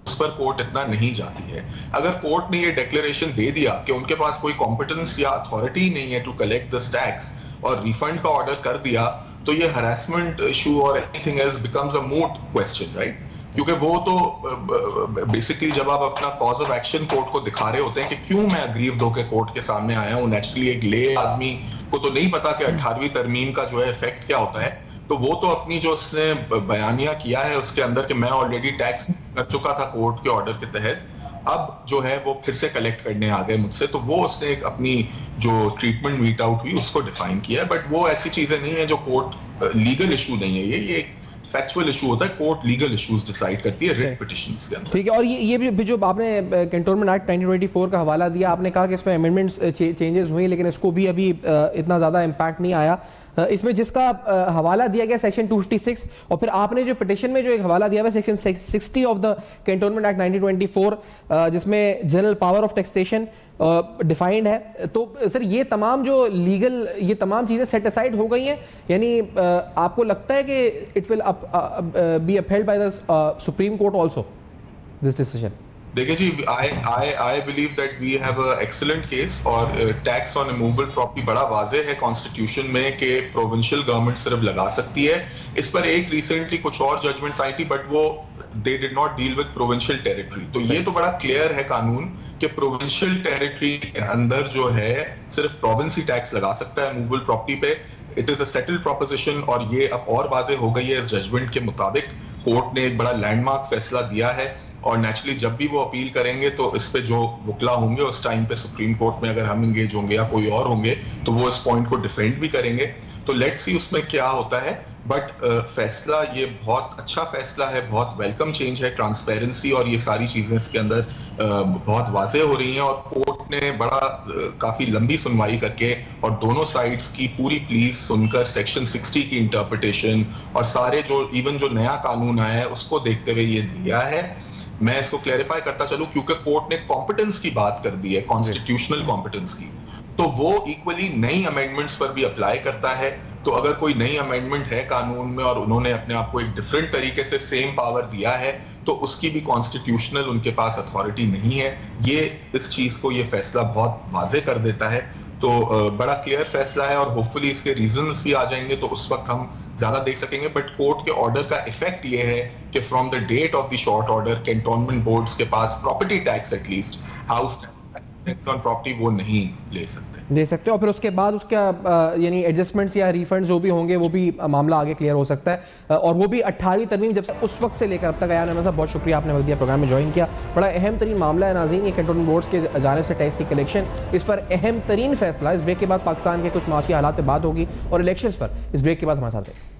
उस पर कोर्ट इतना नहीं जाती है। अगर कोर्ट ने ये डिक्लेरेशन दे दिया कि उनके पास कोई कॉम्पिटेंस या अथॉरिटी नहीं है टू कलेक्ट दिस टैक्स और रिफंड का ऑर्डर कर दिया, तो ये हरासमेंट इशू और anything else becomes a moot question, right? क्योंकि वो तो बेसिकली जब आप अपना कॉज ऑफ एक्शन कोर्ट को दिखा रहे होते हैं कि क्यों मैं अग्रीव्ड होकर कोर्ट के सामने आया हूं, नेचुरली एक ले आदमी को तो नहीं पता कि 18वीं तरमीम का जो है इफेक्ट क्या होता है, तो वो तो अपनी जो उसने बयानिया किया है उसके अंदर कि मैं ऑलरेडी टैक्स कर चुका था कोर्ट के ऑर्डर के तहत, अब जो है वो फिर से कलेक्ट करने आ गए मुझसे, तो वो उसने एक अपनी जो ट्रीटमेंट मीट आउट हुई उसको डिफाइन किया है। बट वो ऐसी चीजें नहीं है जो कोर्ट लीगल इशू नहीं है, ये एक फैक्चुअल इशू होता है, कोर्ट लीगल इश्यूज डिसाइड करती है रिट पिटीशंस के अंदर। ठीक है, और ये भी जो आपने कैंटोनमेंट एक्ट 1924 का हवाला दिया, आपने कहा कि इसमें अमेंडमेंट्स चेंजेस हुए लेकिन इसको भी अभी इतना ज़्यादा इम्पैक्ट नहीं आया। इसमें जिसका हवाला दिया गया सेक्शन 256 और फिर आपने जो पिटिशन में जो एक हवाला दिया हुआ section 60 of the cantonment act 1924 जिसमें general power of taxation defined है, तो सर ये तमाम जो लीगल ये तमाम चीज़ें सेट असाइड हो गई हैं, यानी आपको लगता है कि it will be upheld by the supreme court also this decision? देखिए जी, I believe that we have a excellent case और टैक्स ऑन इमूवेबल प्रॉपर्टी बड़ा वाजे है कॉन्स्टिट्यूशन में कि प्रोविंशियल गवर्नमेंट सिर्फ लगा सकती है। इस पर एक रिसेंटली कुछ और जजमेंट्स आई थी बट वो they did not deal with provincial territory, तो ये तो बड़ा क्लियर है कानून कि प्रोविंशियल टेरिटरी के अंदर जो है सिर्फ प्रोविंस ही टैक्स लगा सकता है इमूवेबल प्रॉपर्टी पे। It is a settled proposition और ये अब और वाजे हो गई है इस जजमेंट के मुताबिक। कोर्ट ने एक बड़ा लैंडमार्क फैसला दिया है और नेचुरली जब भी वो अपील करेंगे तो इस पे जो वकला होंगे उस टाइम पे सुप्रीम कोर्ट में अगर हम इंगेज होंगे या कोई और होंगे तो वो इस पॉइंट को डिफेंड भी करेंगे। तो लेट्स सी उसमें क्या होता है, बट फैसला ये बहुत अच्छा फैसला है, बहुत वेलकम चेंज है, ट्रांसपेरेंसी और ये सारी चीजें इसके अंदर बहुत वाजे हो रही हैं और कोर्ट ने बड़ा काफी लंबी सुनवाई करके और दोनों साइड्स की पूरी प्लीज सुनकर सेक्शन 60 की इंटरप्रिटेशन और सारे जो इवन जो नया कानून आया है उसको देखते हुए ये दिया है। मैं इसको क्लैरिफाई करता चलूं क्योंकि कोर्ट ने कॉम्पिटेंस की बात कर दी है, कॉन्स्टिट्यूशनल कॉम्पिटेंस की, तो वो इक्वली नई अमेंडमेंट्स पर भी अप्लाई करता है। तो अगर कोई नई अमेंडमेंट है कानून में और उन्होंने अपने आप को एक डिफरेंट तरीके से सेम पावर दिया है तो उसकी भी कॉन्स्टिट्यूशनल उनके पास अथॉरिटी नहीं है। ये इस चीज को ये फैसला बहुत वाजे कर देता है, तो बड़ा क्लियर फैसला है और होपफुली इसके रीजंस भी आ जाएंगे तो उस वक्त हम ज्यादा देख सकेंगे। बट कोर्ट के ऑर्डर का इफेक्ट ये है कि from the date of the short order cantonment boards के पास property tax at least house tax on property वो नहीं ले सकते और फिर उसके बाद उसका यानी एडजस्टमेंट्स या रिफंड जो भी होंगे वो भी मामला आगे क्लियर हो सकता है और वो भी 18वीं तरमीम जब से उस वक्त से लेकर अब तक आया। नमस्कार, बहुत शुक्रिया आपने वक्त दिया, प्रोग्राम में ज्वाइन किया। बड़ा अहम तरीन मामला है नाज़रीन, ये कैंटोनमेंट बोर्ड्स के जानिब से टैक्स की कलेक्शन, इस पर अहम तरीन फैसला। इस ब्रेक के बाद पाकिस्तान के कुछ माशी हालात पर बात होगी और इलेक्शंस पर इस ब्रेक के बाद हमारे साथ हैं।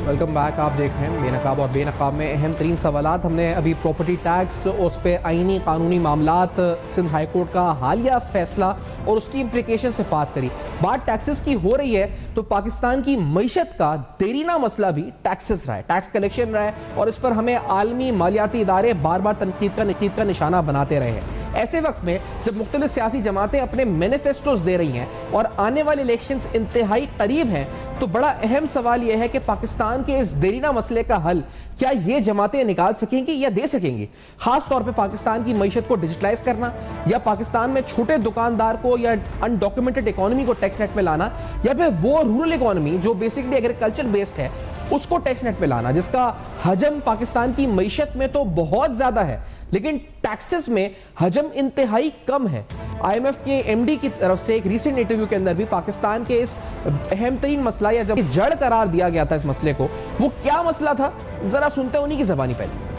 वेलकम बैक, आप देख रहे हैं बेनकाब और बेनकाब में अहम तरीन सवालात। हमने अभी प्रॉपर्टी टैक्स, उस पर आईनी कानूनी मामलात, सिंध हाई कोर्ट का हालिया फैसला और उसकी इम्प्लिकेशन से बात करी। बात टैक्सेस की हो रही है तो पाकिस्तान की मईशत का देरीना मसला भी टैक्सेस रहा है, टैक्स कलेक्शन रहा है और इस पर हमें आलमी मालियाती इदारे बार बार तनकीद का निशाना बनाते रहे हैं। ऐसे वक्त में जब मुख्तलिफ सियासी जमातें अपने मैनिफेस्टोज दे रही हैं और आने वाले इलेक्शंस इंतहाई करीब हैं, तो बड़ा अहम सवाल यह है कि पाकिस्तान के इस देरीना मसले का हल क्या ये जमातें निकाल सकेंगी या दे सकेंगी। खास तौर पे पाकिस्तान की मईशत को डिजिटलाइज करना या पाकिस्तान में छोटे दुकानदार को या अनडॉक्यूमेंटेड इकोनॉमी को टैक्स नेट में लाना या फिर वो रूरल इकोनॉमी जो बेसिकली एग्रीकल्चर बेस्ड है उसको टैक्स नेट पे लाना, जिसका हजम पाकिस्तान की मईशत में तो बहुत ज्यादा है लेकिन टैक्सेस में हजम इंतहाई कम है। IMF के MD की तरफ से एक रीसेंट इंटरव्यू के अंदर भी पाकिस्तान के इस अहम तरीन मसला या जब जड़ करार दिया गया था इस मसले को, वो क्या मसला था, जरा सुनते हैं उन्हीं की जबानी पहले।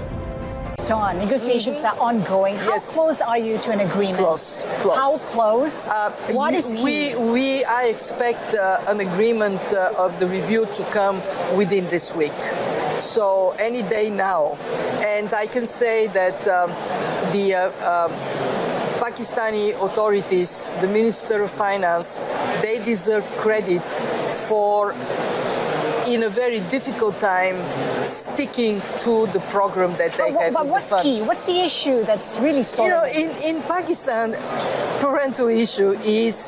Negotiations are ongoing. How close are you to an agreement? Close. How close? What is key? I expect an agreement of the review to come within this week. So any day now. And I can say that the Pakistani authorities, the Minister of Finance, they deserve credit for, in a very difficult time, sticking to the program that they have. But what's key? What's the issue that's really stalling? You know, in Pakistan, parental issue is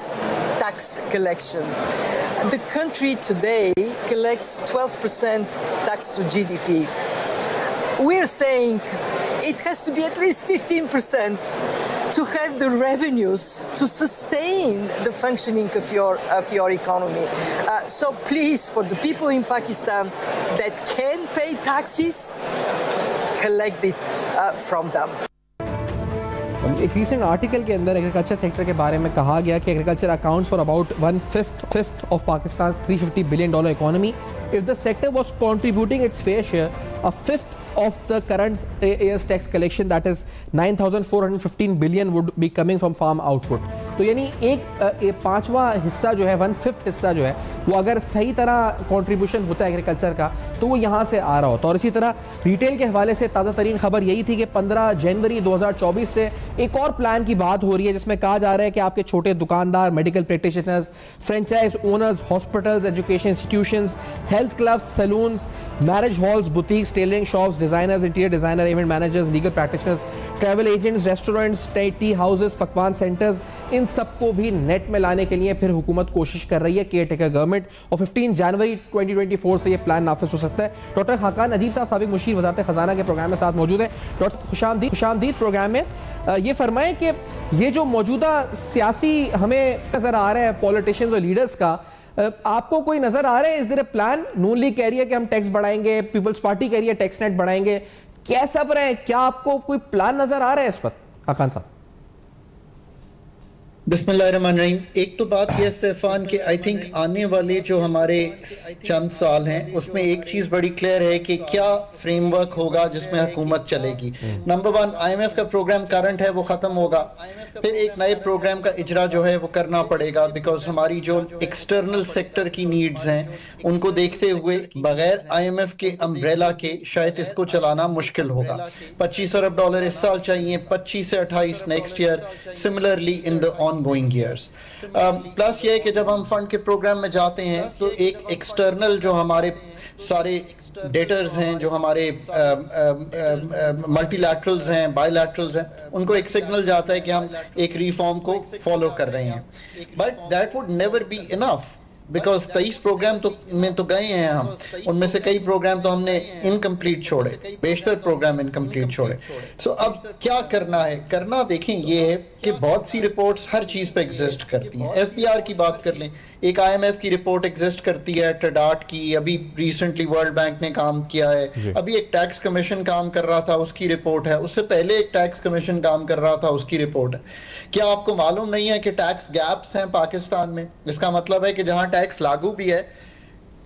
tax collection. The country today collects 12% tax to GDP. We're saying it has to be at least 15% to have the revenues to sustain the functioning of your economy. So please, for the people in Pakistan that can pay taxes, collect it from them. एक recent article के अंदर agriculture sector के बारे में कहा गया कि agriculture accounts for about 1/5 of Pakistan's $350 billion economy. If the sector was contributing its fair share, a fifth of the current year's tax collection, that is 9,415 billion, would be coming from farm output. तो यानी एक पांचवा हिस्सा जो है, 1/5 हिस्सा जो है, वो अगर सही तरह कंट्रीब्यूशन होता है एग्रीकल्चर का तो वो यहाँ से आ रहा होता. और इसी तरह रिटेल के हवाले से ताज़ा तरीन खबर यही थी कि 15 जनवरी 2024 से एक और प्लान की बात हो रही है जिसमें कहा जा रहा है कि आपके छोटे दुकानदार, medical practitioners, franchise owners, hospitals, education institutions, health clubs, saloons, marriage halls, boutiques, tailoring shops, designers, interior designer, event managers, legal practitioners, travel agents, restaurants, T houses, पकवान सेंटर्स, इन सबको भी नेट में लाने के लिए फिर हुकूमत कोशिश कर रही है, केयर टेकर गवर्नमेंट. और 15 जनवरी 2024 से ये प्लान नाफिज हो सकता है. डॉक्टर खाकान नजीब साहब, साबिक मुशीर वज़ारत खजाना के प्रोग्राम में साथ मौजूद है. डॉक्टर खुशामदीद प्रोग्राम में. ये फरमाएं कि ये जो मौजूदा सियासी हमें नजर आ रहा है पॉलिटिशियंस और लीडर्स का, आपको कोई नजर आ रहा है? इस तरह प्लान नून लीग कह रही है कि हम टैक्स बढ़ाएंगे, पीपल्स पार्टी कह रही है टैक्स नेट बढ़ाएंगे, कैसा पर है? क्या आपको कोई प्लान नजर आ रहा है इस पर खाकान साहब? बिस्मिल्लाहिर्रहमानिर्रहीम. एक तो बात यह इरफान कि आई थिंक आने वाले जो हमारे चंद साल हैं उसमें एक चीज़ बड़ी क्लियर है कि क्या फ्रेमवर्क होगा जिसमें हुकूमत चलेगी. नंबर 1, IMF का प्रोग्राम करंट है वो ख़त्म होगा, फिर एक नए प्रोग्राम का इजरा जो है वो करना पड़ेगा, बिकॉज हमारी जो एक्सटर्नल सेक्टर की नीड्स हैं उनको देखते हुए बगैर IMF के अम्ब्रेला के शायद इसको चलाना मुश्किल होगा. $25 अरब इस साल चाहिए, 25 से 28 next year, similarly in the ongoing years. Plus ये है कि जब हम फंड के प्रोग्राम में जाते हैं तो एक एक्सटर्नल जो हमारे सारे डेटर्स हैं, जो हमारे मल्टीलैटरल्स हैं, बायलैटरल्स हैं, उनको एक सिग्नल जाता है कि हम एक रिफॉर्म को फॉलो कर रहे हैं. But that would never be enough, because 23 program तो में तो गए हैं हम, उनमें से कई प्रोग्राम तो हमने इनकम्प्लीट छोड़े, बेशतर प्रोग्राम इनकम्प्लीट छोड़े. सो अब क्या करना है? करना देखें ये है कि बहुत सी रिपोर्ट्स हर चीज़ पे एग्जिस्ट करती हैं. FBR की बात कर लें, एक IMF की रिपोर्ट एग्जिस्ट करती है, ट्रेडाट की, अभी रिसेंटली वर्ल्ड बैंक ने काम किया है, अभी एक टैक्स कमीशन काम कर रहा था उसकी रिपोर्ट है, उससे पहले एक टैक्स कमीशन काम कर रहा था उसकी रिपोर्ट है. क्या आपको मालूम नहीं है कि टैक्स गैप्स हैं पाकिस्तान में? इसका मतलब है कि जहां टैक्स लागू भी है,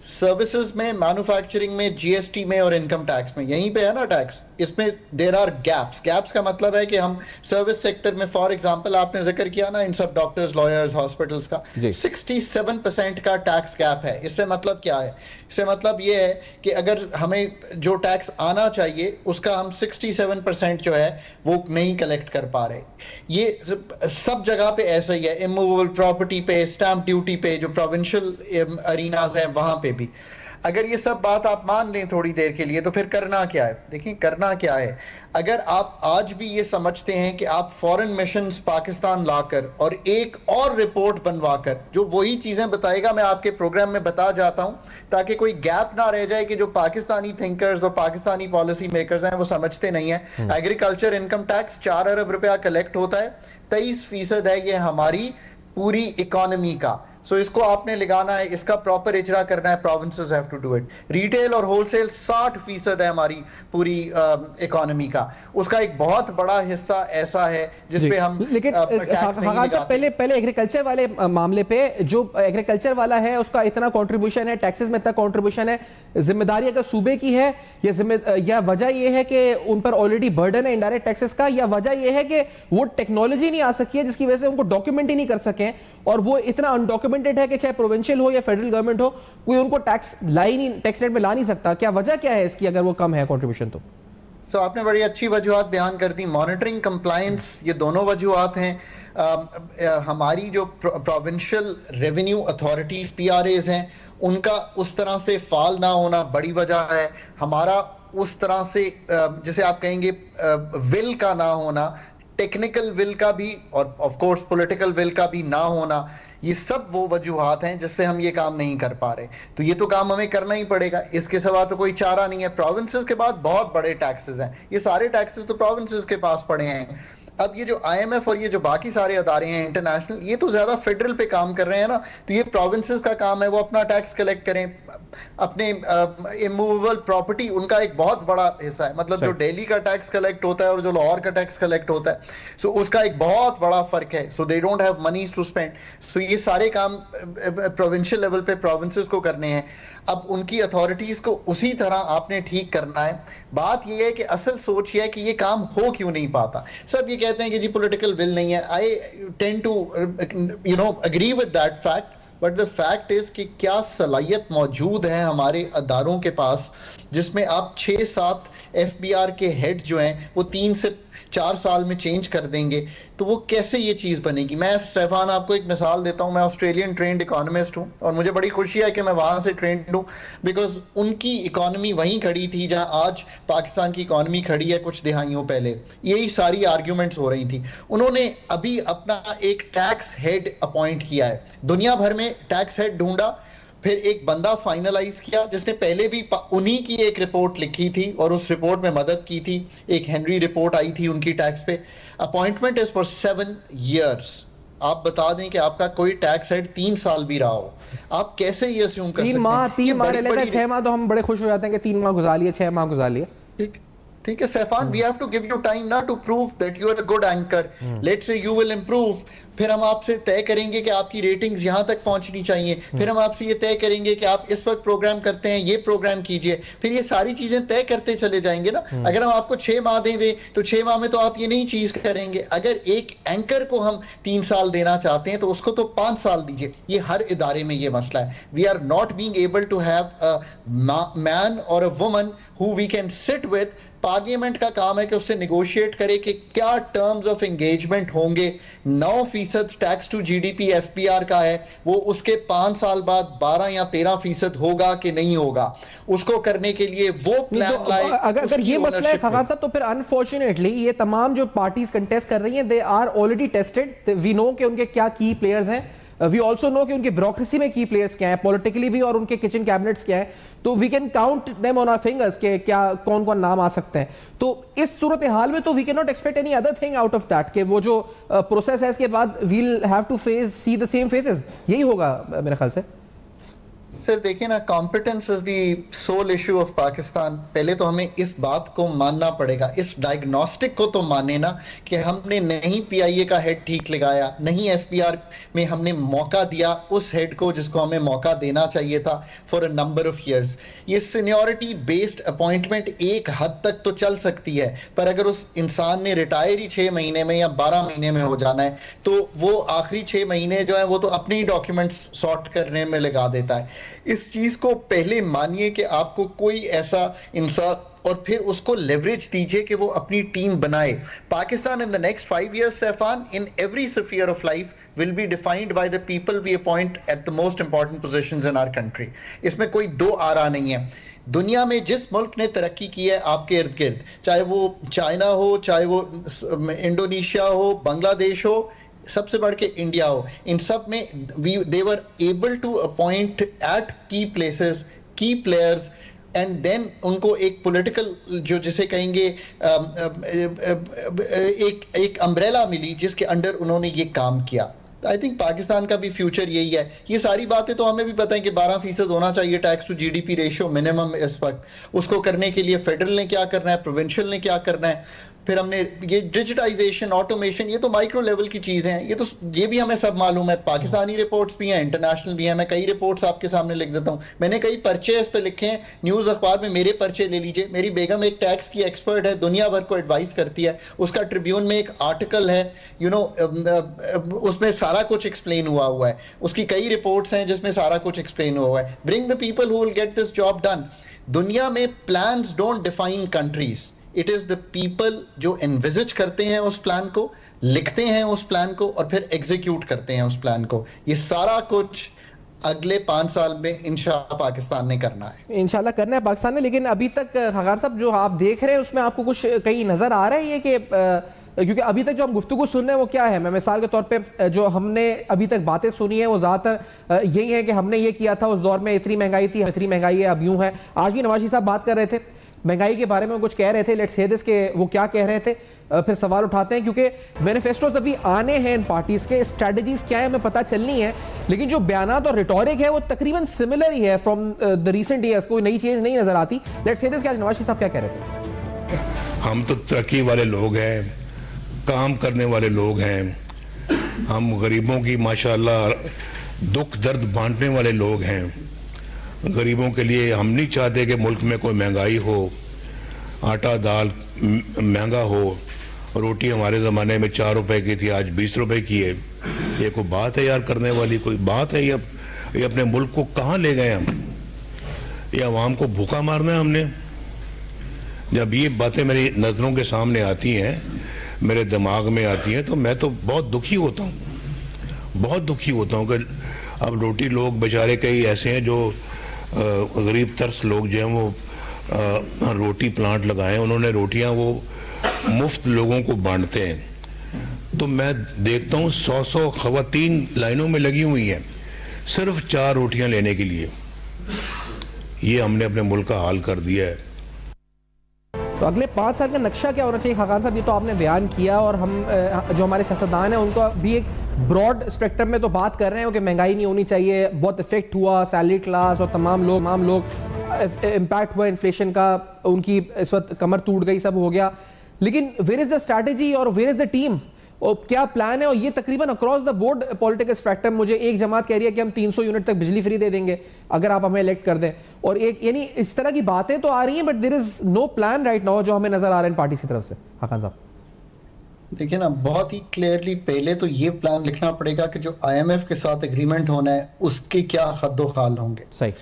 सर्विसेज में, मैन्युफैक्चरिंग में, GST में और इनकम टैक्स में, यहीं पे है ना टैक्स, इसमें देयर आर गैप्स. गैप्स का मतलब है कि हम सर्विस सेक्टर में, फॉर एग्जांपल आपने जिक्र किया ना इन सब डॉक्टर्स, लॉयर्स, हॉस्पिटल्स का, 67% का टैक्स गैप है. इससे मतलब क्या है? इससे मतलब ये है कि अगर हमें जो टैक्स आना चाहिए उसका हम 67% जो है वो नहीं कलेक्ट कर पा रहे. ये सब जगह पे ऐसा ही है, इमूवेबल प्रॉपर्टी पे, स्टैंप ड्यूटी पे, जो प्रोविंशियल अरीनाज हैं वहां पे भी. अगर ये सब बात आप मान लें थोड़ी देर के लिए, तो फिर करना क्या है? देखिए करना क्या है. अगर आप आज भी ये समझते हैं कि आप फॉरेन मिशंस पाकिस्तान लाकर और एक और रिपोर्ट बनवाकर, जो वही चीजें बताएगा, मैं आपके प्रोग्राम में बता जाता हूं ताकि कोई गैप ना रह जाए कि जो पाकिस्तानी थिंकर्स और पाकिस्तानी पॉलिसी मेकर्स हैं वो समझते नहीं है. एग्रीकल्चर इनकम टैक्स 4 अरब रुपया कलेक्ट होता है, 23% है ये हमारी पूरी इकोनॉमी का. सो इसको आपने लगाना है, इसका प्रॉपर इजरा करना है, provinces have to do it. Retail और होलसेल 60% है हमारी पूरी इकोनॉमी का, उसका एक बहुत बड़ा हिस्सा ऐसा है जिसपे हम लेकिन खान साहब पहले एग्रीकल्चर वाले मामले पे, जो एग्रीकल्चर वाला है उसका इतना कंट्रीब्यूशन है, टैक्सेस में इतना कंट्रीब्यूशन है, जिम्मेदारी अगर सूबे की है या वजह यह है कि उन पर ऑलरेडी बर्डन है इनडायरेक्ट टैक्सेस का, या वजह यह है कि वो टेक्नोलॉजी नहीं आ सकी है जिसकी वजह से उनको डॉक्यूमेंट ही नहीं कर सके, और वो इतना अनडॉक्यूमेंटेड है कि चाहे प्रोविंशियल हो या फेडरल गवर्नमेंट हो, कोई उनको टैक्स रेट में ला नहीं सकता। क्या वजह क्या है इसकी अगर वो कम है कंट्रीब्यूशन तो? सो आपने बड़ी अच्छी वजूहात बयान कर दी, मॉनिटरिंग, कंप्लायंस, ये दोनों वजूहात हैं। हमारी जो प्रोविंशियल रेवेन्यू अथॉरिटीज PRAs हैं, उनका उस तरह से फाल ना होना बड़ी वजह है। हमारा उस तरह से जैसे आप कहेंगे विल का ना होना, टेक्निकल विल का भी, और ऑफ कोर्स पॉलिटिकल विल का भी ना होना, ये सब वो वजूहात हैं जिससे हम ये काम नहीं कर पा रहे। तो ये तो काम हमें करना ही पड़ेगा, इसके सिवा तो कोई चारा नहीं है। प्रोविंसेस के बाद बहुत बड़े टैक्सेस हैं, ये सारे टैक्सेस तो प्रोविंसेस के पास पड़े हैं। अब ये जो IMF और ये जो बाकी सारे अदारे हैं इंटरनेशनल, ये तो ज्यादा फेडरल पे काम कर रहे हैं ना, तो ये प्रोविंसेस का काम है, वो अपना टैक्स कलेक्ट करें। अपने इमूवेबल प्रॉपर्टी उनका एक बहुत बड़ा हिस्सा है, मतलब जो दिल्ली का टैक्स कलेक्ट होता है और जो लाहौर का टैक्स कलेक्ट होता है, सो उसका एक बहुत बड़ा फर्क है। So they don't have monies to spend. So ये सारे काम प्रोविंशियल लेवल पे प्रोविंसेस को करने हैं। अब उनकी अथॉरिटीज को उसी तरह आपने ठीक करना है। बात यह है कि असल सोच यह है कि ये काम हो क्यों नहीं पाता। सब ये कहते हैं कि जी पॉलिटिकल विल नहीं है। I tend to agree with that fact, but the fact is कि क्या सलाहियत मौजूद है हमारे अदारों के पास, जिसमें आप 6-7 FBR के हेड जो हैं वो 3 से 4 साल में चेंज कर देंगे, तो वो कैसे ये चीज़ बनेगी। मैं सैफान आपको एक मिसाल देता हूँ, मैं ऑस्ट्रेलियन ट्रेंड इकोनॉमिस्ट हूँ और मुझे बड़ी खुशी है कि मैं वहाँ से ट्रेंड हूँ, बिकॉज उनकी इकोनॉमी वहीं खड़ी थी जहाँ आज पाकिस्तान की इकोनॉमी खड़ी है कुछ दिहाइयों पहले। यही सारी आर्ग्यूमेंट्स हो रही थी। उन्होंने अभी अपना एक टैक्स हेड अपॉइंट किया है, दुनिया भर में टैक्स हेड ढूंढा, फिर एक बंदा फाइनलाइज किया जिसने पहले भी उन्हीं की एक रिपोर्ट लिखी थी और उस रिपोर्ट में मदद की थी। एक हेनरी रिपोर्ट आई थी उनकी टैक्स पे। Appointment is for 7 years। आप बता दें कि आपका कोई टैक्स हेड 3 साल भी रहा हो, आप कैसे ये assume कर सकते हैं? 3 माह ले लेते हैं, 6 माह तो हम बड़े खुश हो जाते हैं कि 3 माह गुजार लिए, 6 माह गुजार लिए। ठीक है Saifan, we have to give you time ना to prove that you are a good anchor. Let's say you will improve, फिर हम आपसे तय करेंगे कि आपकी रेटिंग्स यहां तक पहुंचनी चाहिए, फिर हम आपसे ये तय करेंगे कि आप इस वक्त प्रोग्राम करते हैं, ये प्रोग्राम कीजिए, फिर ये सारी चीजें तय करते चले जाएंगे ना। अगर हम आपको 6 माह दें तो 6 माह में तो आप ये नहीं चीज करेंगे। अगर एक एंकर को हम 3 साल देना चाहते हैं तो उसको तो 5 साल दीजिए। ये हर इदारे में ये मसला है। We are not being able to have a man or a woman who we can sit with. Parliament का काम है कि उससे निगोशिएट करे कि क्या टर्म्स ऑफ एंगेजमेंट होंगे। 9% टैक्स टू GDP FBR का है, वो उसके 5 साल बाद 12 या 13% होगा कि नहीं होगा, उसको करने के लिए वो प्लान लाए। अगर ये मसला है खान साहब, तो फिर अनफॉर्चुनेटली ये तमाम जो पार्टीज कंटेस्ट कर रही हैं, they are already tested. We know कि उनके क्या की प्लेयर्स हैं, वी ऑल्सो नो कि उनकी ब्यूरोक्रेसी में की प्लेयर्स क्या है, पॉलिटिकली भी, और उनके किचन कैबिनेट्स क्या है। तो we can count them on our fingers के क्या कौन कौन नाम आ सकते हैं। तो इस सूरत हाल में तो we can not expect any other thing out of that, कि वो जो प्रोसेस है इसके बाद we'll have to see the same faces. यही होगा मेरे ख्याल से। सर देखिए ना, competence is the sole issue of Pakistan. पहले तो हमें इस बात को मानना पड़ेगा, इस डायग्नोस्टिक को तो माने ना कि हमने नहीं PIA का हेड ठीक लगाया, नहीं FBR में हमने मौका दिया उस हेड को जिसको हमें मौका देना चाहिए था for a number of years. ये सीनियरिटी बेस्ड अपॉइंटमेंट एक हद तक तो चल सकती है, पर अगर उस इंसान ने रिटायर ही 6 महीने में या 12 महीने में हो जाना है तो वो आखिरी 6 महीने जो है वो तो अपने ही डॉक्यूमेंट्स सॉर्ट करने में लगा देता है। इस चीज को पहले मानिए कि आपको कोई ऐसा इंसान, और फिर उसको लेवरेज दीजिए कि वो अपनी टीम बनाए। Pakistan in the next 5 years Saifan, in every sphere of life will be defined by the people we appoint at the most important positions in our country. इसमें कोई दो आरा नहीं है। दुनिया में जिस मुल्क ने तरक्की की है आपके इर्द गिर्द, चाहे वो चाइना हो, चाहे वो इंडोनेशिया हो, बांग्लादेश हो, सबसे बढ़ के इंडिया हो, इन सब में they were able to appoint at key places key players, and then उनको एक पॉलिटिकल जो जिसे कहेंगे एक अम्ब्रेला मिली जिसके अंडर उन्होंने ये काम किया। आई थिंक पाकिस्तान का भी फ्यूचर यही है। ये सारी बातें तो हमें भी पता है कि 12% होना चाहिए tax to GDP ratio minimum इस वक्त। उसको करने के लिए फेडरल ने क्या करना है, प्रोविंशियल ने क्या करना है, फिर हमने ये डिजिटाइजेशन, ऑटोमेशन, ये तो माइक्रो लेवल की चीजें हैं। ये भी हमें सब मालूम है। पाकिस्तानी रिपोर्ट्स भी हैं, इंटरनेशनल भी हैं। मैं कई रिपोर्ट्स आपके सामने लिख देता हूं। मैंने कई पर्चे इस पे लिखे हैं, न्यूज अखबार में मेरे पर्चे ले लीजिए। मेरी बेगम एक टैक्स की एक्सपर्ट है, दुनिया भर को एडवाइस करती है। उसका ट्रिब्यून में एक आर्टिकल है, उसमें सारा कुछ एक्सप्लेन हुआ है। उसकी कई रिपोर्ट्स हैं जिसमें सारा कुछ एक्सप्लेन हुआ है। Bring the people who will get this job done. दुनिया में plans don't define countries, it is the people जो एनविजिज करते हैं उस प्लान को, लिखते हैं उस प्लान को और फिर एग्जीक्यूट करते हैं उस प्लान को। ये सारा कुछ अगले 5 साल में इंशाल्लाह पाकिस्तान ने करना है। इंशाल्लाह करना है पाकिस्तान ने। लेकिन अभी तक खान साहब जो आप देख रहे हैं उसमें आपको कुछ कहीं नजर आ रहा है कि क्योंकि अभी तक जो हम गुफ्तगू सुन रहे हैं वो क्या है? मैं मिसाल के तौर पे जो हमने अभी तक बातें सुनी है वो ज्यादातर यही है कि हमने ये किया था, उस दौर में इतनी महंगाई थी, इतनी महंगाई है, अब यूं है। आज भी नवाज शरीफ साहब बात कर रहे थे महंगाई के बारे में, कुछ कह रहे थे, लेट्स से दिस के वो क्या कह रहे थे, फिर सवाल उठाते हैं क्योंकि मैनिफेस्टोज अभी आने हैं इन पार्टीज के, स्ट्रेटजीज क्या है हमें पता चलनी है। लेकिन जो बयानात और रिटोरिक है वो तकरीबन सिमिलर ही है फ्रॉम द रीसेंट ईयर्स, कोई नई चीज नहीं नजर आती। लेट्स से दिस क्या नवाज शरीफ साहब क्या कह रहे थे? हम तो तरक्की वाले लोग हैं, काम करने वाले लोग हैं, हम गरीबों की माशाल्लाह दुख दर्द बांटने वाले लोग हैं। गरीबों के लिए हम नहीं चाहते कि मुल्क में कोई महंगाई हो, आटा दाल महंगा हो। रोटी हमारे ज़माने में 4 रुपए की थी, आज 20 रुपए की है। ये कोई बात है यार करने वाली? कोई बात है? ये अपने मुल्क को कहाँ ले गए हम? ये अवाम को भूखा मारना है हमने? जब ये बातें मेरी नज़रों के सामने आती हैं, मेरे दिमाग में आती हैं, तो मैं तो बहुत दुखी होता हूँ, बहुत दुखी होता हूँ कि अब रोटी लोग बेचारे कई ऐसे हैं जो गरीब तरस लोग जो हैं वो रोटी प्लांट लगाए, उन्होंने रोटियां वो मुफ्त लोगों को बांटते हैं। तो मैं देखता हूँ 100 खवातीन लाइनों में लगी हुई हैं सिर्फ 4 रोटियां लेने के लिए। ये हमने अपने मुल्क का हाल कर दिया है। तो अगले 5 साल का नक्शा क्या होना चाहिए खान साहब? ये तो आपने बयान किया और हम जो हमारे सियासतदान हैं उनको भी एक ब्रॉड स्पेक्ट्रम में तो बात कर रहे हैं कि महंगाई नहीं होनी चाहिए, बहुत इफेक्ट हुआ सैलरी क्लास और तमाम लोग इम्पैक्ट हुआ इन्फ्लेशन का, उनकी इस वक्त कमर टूट गई, सब हो गया। लेकिन वेयर इज द स्ट्रैटेजी और वेयर इज द टीम, और क्या प्लान है? और ये तकरीबन across the board political spectrum, मुझे एक जमात कह रही है कि हम 300 यूनिट तक बिजली फ्री दे देंगे अगर आप हमें इलेक्ट कर दें, और एक यानी इस तरह की बातें तो आ रही हैं, but there is no plan right now जो हमें नजर आ रहा है पार्टी की तरफ से। खान साहब देखिए ना, बहुत ही क्लियरली पहले तो ये प्लान लिखना पड़ेगा कि जो IMF के साथ एग्रीमेंट होना है उसके क्या हद्दो खाल होंगे। सही।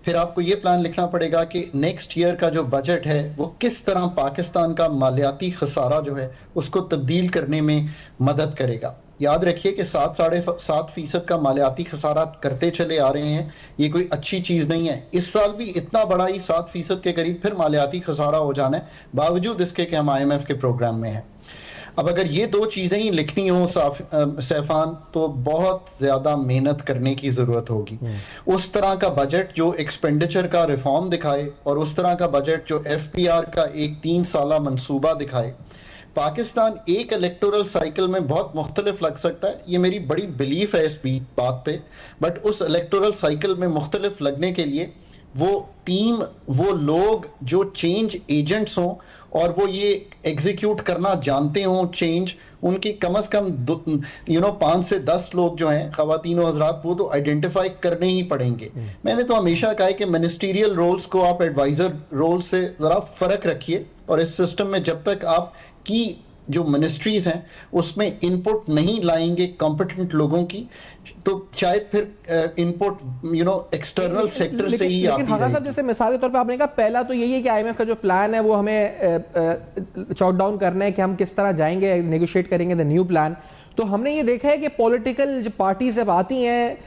फिर आपको ये प्लान लिखना पड़ेगा कि नेक्स्ट ईयर का जो बजट है वो किस तरह पाकिस्तान का मालियाती खसारा जो है उसको तब्दील करने में मदद करेगा। याद रखिए कि 7.7% का मालियाती खसारा करते चले आ रहे हैं, ये कोई अच्छी चीज नहीं है। इस साल भी इतना बड़ा ही 7% के करीब फिर मालियाती खसारा हो जाना है, बावजूद इसके कि हम IMF के प्रोग्राम में हैं। अब अगर ये 2 चीजें ही लिखनी हो सैफान, तो बहुत ज्यादा मेहनत करने की जरूरत होगी। उस तरह का बजट जो एक्सपेंडिचर का रिफॉर्म दिखाए और उस तरह का बजट जो FPR का एक 3 साला मंसूबा दिखाए। पाकिस्तान एक इलेक्टोरल साइकिल में बहुत मुख्तलिफ लग सकता है, ये मेरी बड़ी बिलीफ है इस बात पे, बट उस इलेक्टोरल साइकिल में मुख्तलिफ लगने के लिए वो टीम, वो लोग जो चेंज एजेंट्स हों और वो ये एग्जीक्यूट करना जानते हों चेंज, उनकी कम से कम 5 से 10 लोग जो हैं ख़वातीन और हज़रात, वो तो आइडेंटिफाई करने ही पड़ेंगे। मैंने तो हमेशा कहा है कि मिनिस्टीरियल रोल्स को आप एडवाइजर रोल से ज़रा फ़र्क रखिए, और इस सिस्टम में जब तक आप की जो मिनिस्ट्रीज हैं उसमें इनपुट नहीं लाएंगे कॉम्पिटेंट लोगों की, तो शायद फिर इनपुट एक्सटर्नल सेक्टर से ही आती है। साहब जैसे मिसाल के तौर पे आपने कहा, पहला तो यही है कि IMF का जो प्लान है वो हमें चॉट डाउन करना है कि हम किस तरह जाएंगे, नेगोशिएट करेंगे द न्यू प्लान। तो हमने ये देखा है कि पॉलिटिकल जो पार्टी जब आती हैं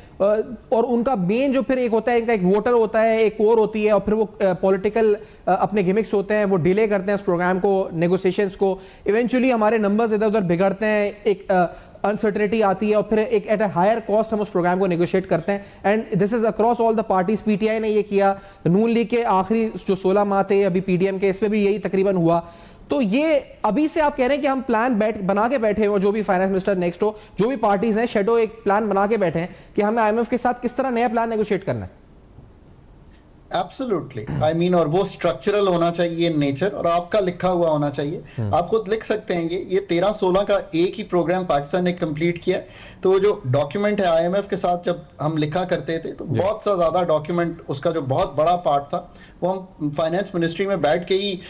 और उनका मेन जो फिर एक होता है, इनका एक वोटर होता है, एक कोर होती है, और फिर वो पॉलिटिकल अपने गिमिक्स होते हैं, वो डिले करते हैं उस प्रोग्राम को, नेगोशिएशंस को। इवेंचुअली हमारे नंबर्स इधर उधर बिगड़ते हैं, एक अनसर्टेनिटी आती है, और फिर एक एट अ हायर कॉस्ट हम उस प्रोग्राम को नेगोशिएट करते हैं। And this is across all the parties. PTI ने ये किया, नून लीग के आखिरी जो 16 माह थे, अभी PDM के, इसमें भी यही तकरीबन हुआ। तो ये अभी से आप कह रहे हैं कि हम प्लान बना के बैठे हो, जो भी फाइनेंस मिनिस्टर नेक्स्ट हो, जो भी पार्टीज हैं, शेडो एक प्लान बना के बैठे हैं कि हमें आईएमएफ के साथ किस तरह नया प्लान नेगोशिएट करना है। एब्सोल्युटली, आई मीन, और वो स्ट्रक्चरल होना चाहिए नेचर, और आपका लिखा हुआ होना चाहिए। आप खुद लिख सकते हैं ये 13-16 का एक ही प्रोग्राम पाकिस्तान ने कंप्लीट किया। तो जो डॉक्यूमेंट है आईएमएफ के साथ जब हम लिखा करते थे तो बहुत सा ज्यादा डॉक्यूमेंट, उसका जो बहुत बड़ा पार्ट था वो हम फाइनेंस मिनिस्ट्री में बैठ के ही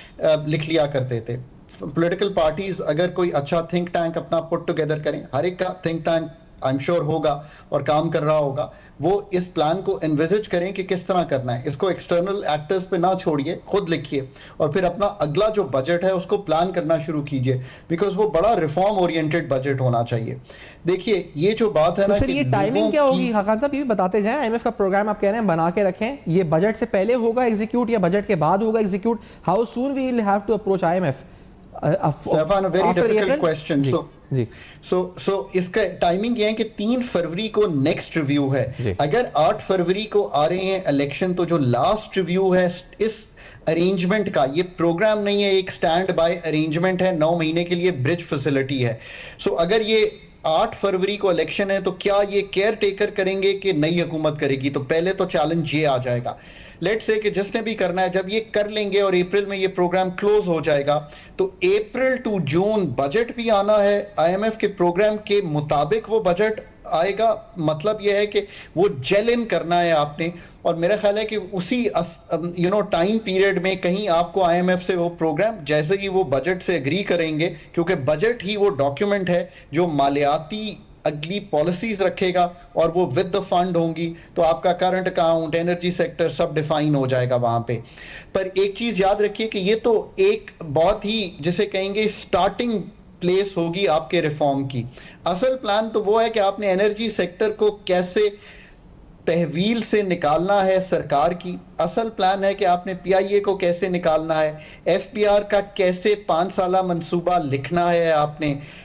लिख लिया करते थे। पॉलिटिकल पार्टीज अगर कोई अच्छा थिंक टैंक अपना पुट टुगेदर करें, हर एक का think tank I am sure होगा और काम कर रहा होगा, वो इस प्लान को एनविजिज करें कि किस तरह करना है। इसको एक्सटर्नल एक्टर्स पे ना छोड़िए, खुद लिखिए और फिर अपना अगला जो बजट है उसको प्लान करना शुरू कीजिए, बिकॉज वो बड़ा रिफॉर्म ओरिएंटेड बजट होना चाहिए। देखिए ये जो बात है ना, सर ये टाइमिंग क्या होगी खान साहब, ये भी बताते जाएं। आईएमएफ का प्रोग्राम आप कह रहे हैं बना के रखें, ये बजट से पहले होगा एग्जीक्यूट या बजट के बाद होगा execute? How soon we will have to approach IMF? Stefan, a very difficult question. जी। So इसका टाइमिंग ये है कि 3 फरवरी को नेक्स्ट रिव्यू है। अगर 8 फरवरी को आ रहे हैं इलेक्शन, तो जो लास्ट रिव्यू है इस अरेंजमेंट का, ये प्रोग्राम नहीं है, एक स्टैंड बाय अरेंजमेंट है, 9 महीने के लिए ब्रिज फैसिलिटी है। सो अगर ये 8 फरवरी को इलेक्शन है तो क्या ये केयर टेकर करेंगे कि नई हुकूमत करेगी? तो पहले तो चैलेंज ये आ जाएगा। लेट्स से कि जिसने भी करना है, जब ये कर लेंगे और अप्रैल में ये प्रोग्राम क्लोज हो जाएगा, तो अप्रैल टू जून बजट भी आना है आईएमएफ के प्रोग्राम के मुताबिक, वो बजट आएगा। मतलब ये है कि वो जेल इन करना है आपने, और मेरा ख्याल है कि उसी टाइम पीरियड में कहीं आपको आईएमएफ से वो प्रोग्राम, जैसे कि वो बजट से एग्री करेंगे, क्योंकि बजट ही वो डॉक्यूमेंट है जो मालियाती अगली पॉलिसीज रखेगा और वो विद द फंड होंगी, तो आपका करंट अकाउंट, एनर्जी सेक्टर सब डिफाइन हो जाएगा वहां पे। पर एक चीज याद रखिए कि ये तो एक बहुत ही, जिसे कहेंगे, स्टार्टिंग प्लेस होगी आपके रिफॉर्म की। असल प्लान तो वो है कि आपने एनर्जी सेक्टर को कैसे तहवील से निकालना है सरकार की। असल प्लान है कि आपने पीआईए को कैसे निकालना है, एफपीआर का कैसे 5 साला मंसूबा लिखना है,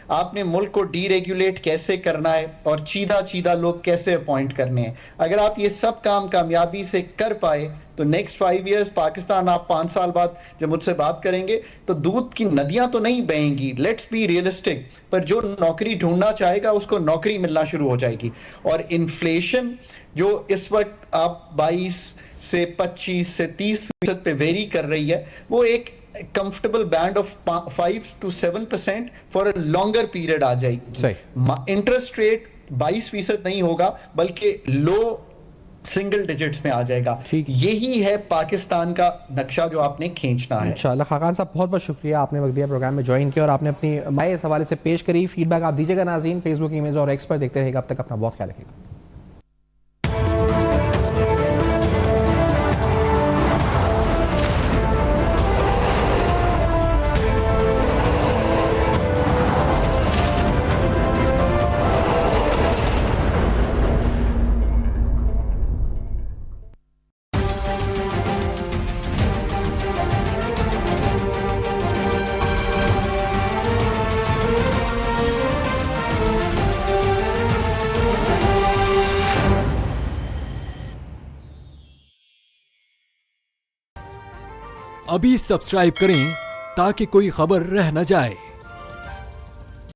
आपने मुल्क को डीरेगुलेट कैसे करना है, और चीदा लोग कैसे अपॉइंट करने हैं। अगर आप ये सब काम कामयाबी से कर पाए तो नेक्स्ट 5 इयर्स पाकिस्तान, आप 5 साल बाद जब मुझसे बात करेंगे तो दूध की नदियां तो नहीं बहेंगी, लेट्स बी रियलिस्टिक, पर जो नौकरी ढूंढना चाहेगा उसको नौकरी मिलना शुरू हो जाएगी। और इन्फ्लेशन जो इस वक्त आप 22 से 25 से 30% पे वेरी कर रही है, वो एक comfortable band of 5 to 7% for a longer period आ जाएगी। इंटरेस्ट रेट 22% नहीं होगा, बल्कि लो सिंगल डिजिट्स में आ जाएगा। यही है पाकिस्तान का नक्शा जो आपने खींचना है। इंशाल्लाह। खान साहब बहुत बहुत शुक्रिया, आपने वक्त दिया, प्रोग्राम में ज्वाइन किया और आपने अपनी राय इस हवाले से पेश करी। फीडबैक आप दीजिएगा नाज़रीन, फेसबुक, ईमेल और एक्स पर देखते रहेगा। अब तक अपना बहुत ख्याल रखिएगा। अभी सब्सक्राइब करें ताकि कोई खबर रह न जाए।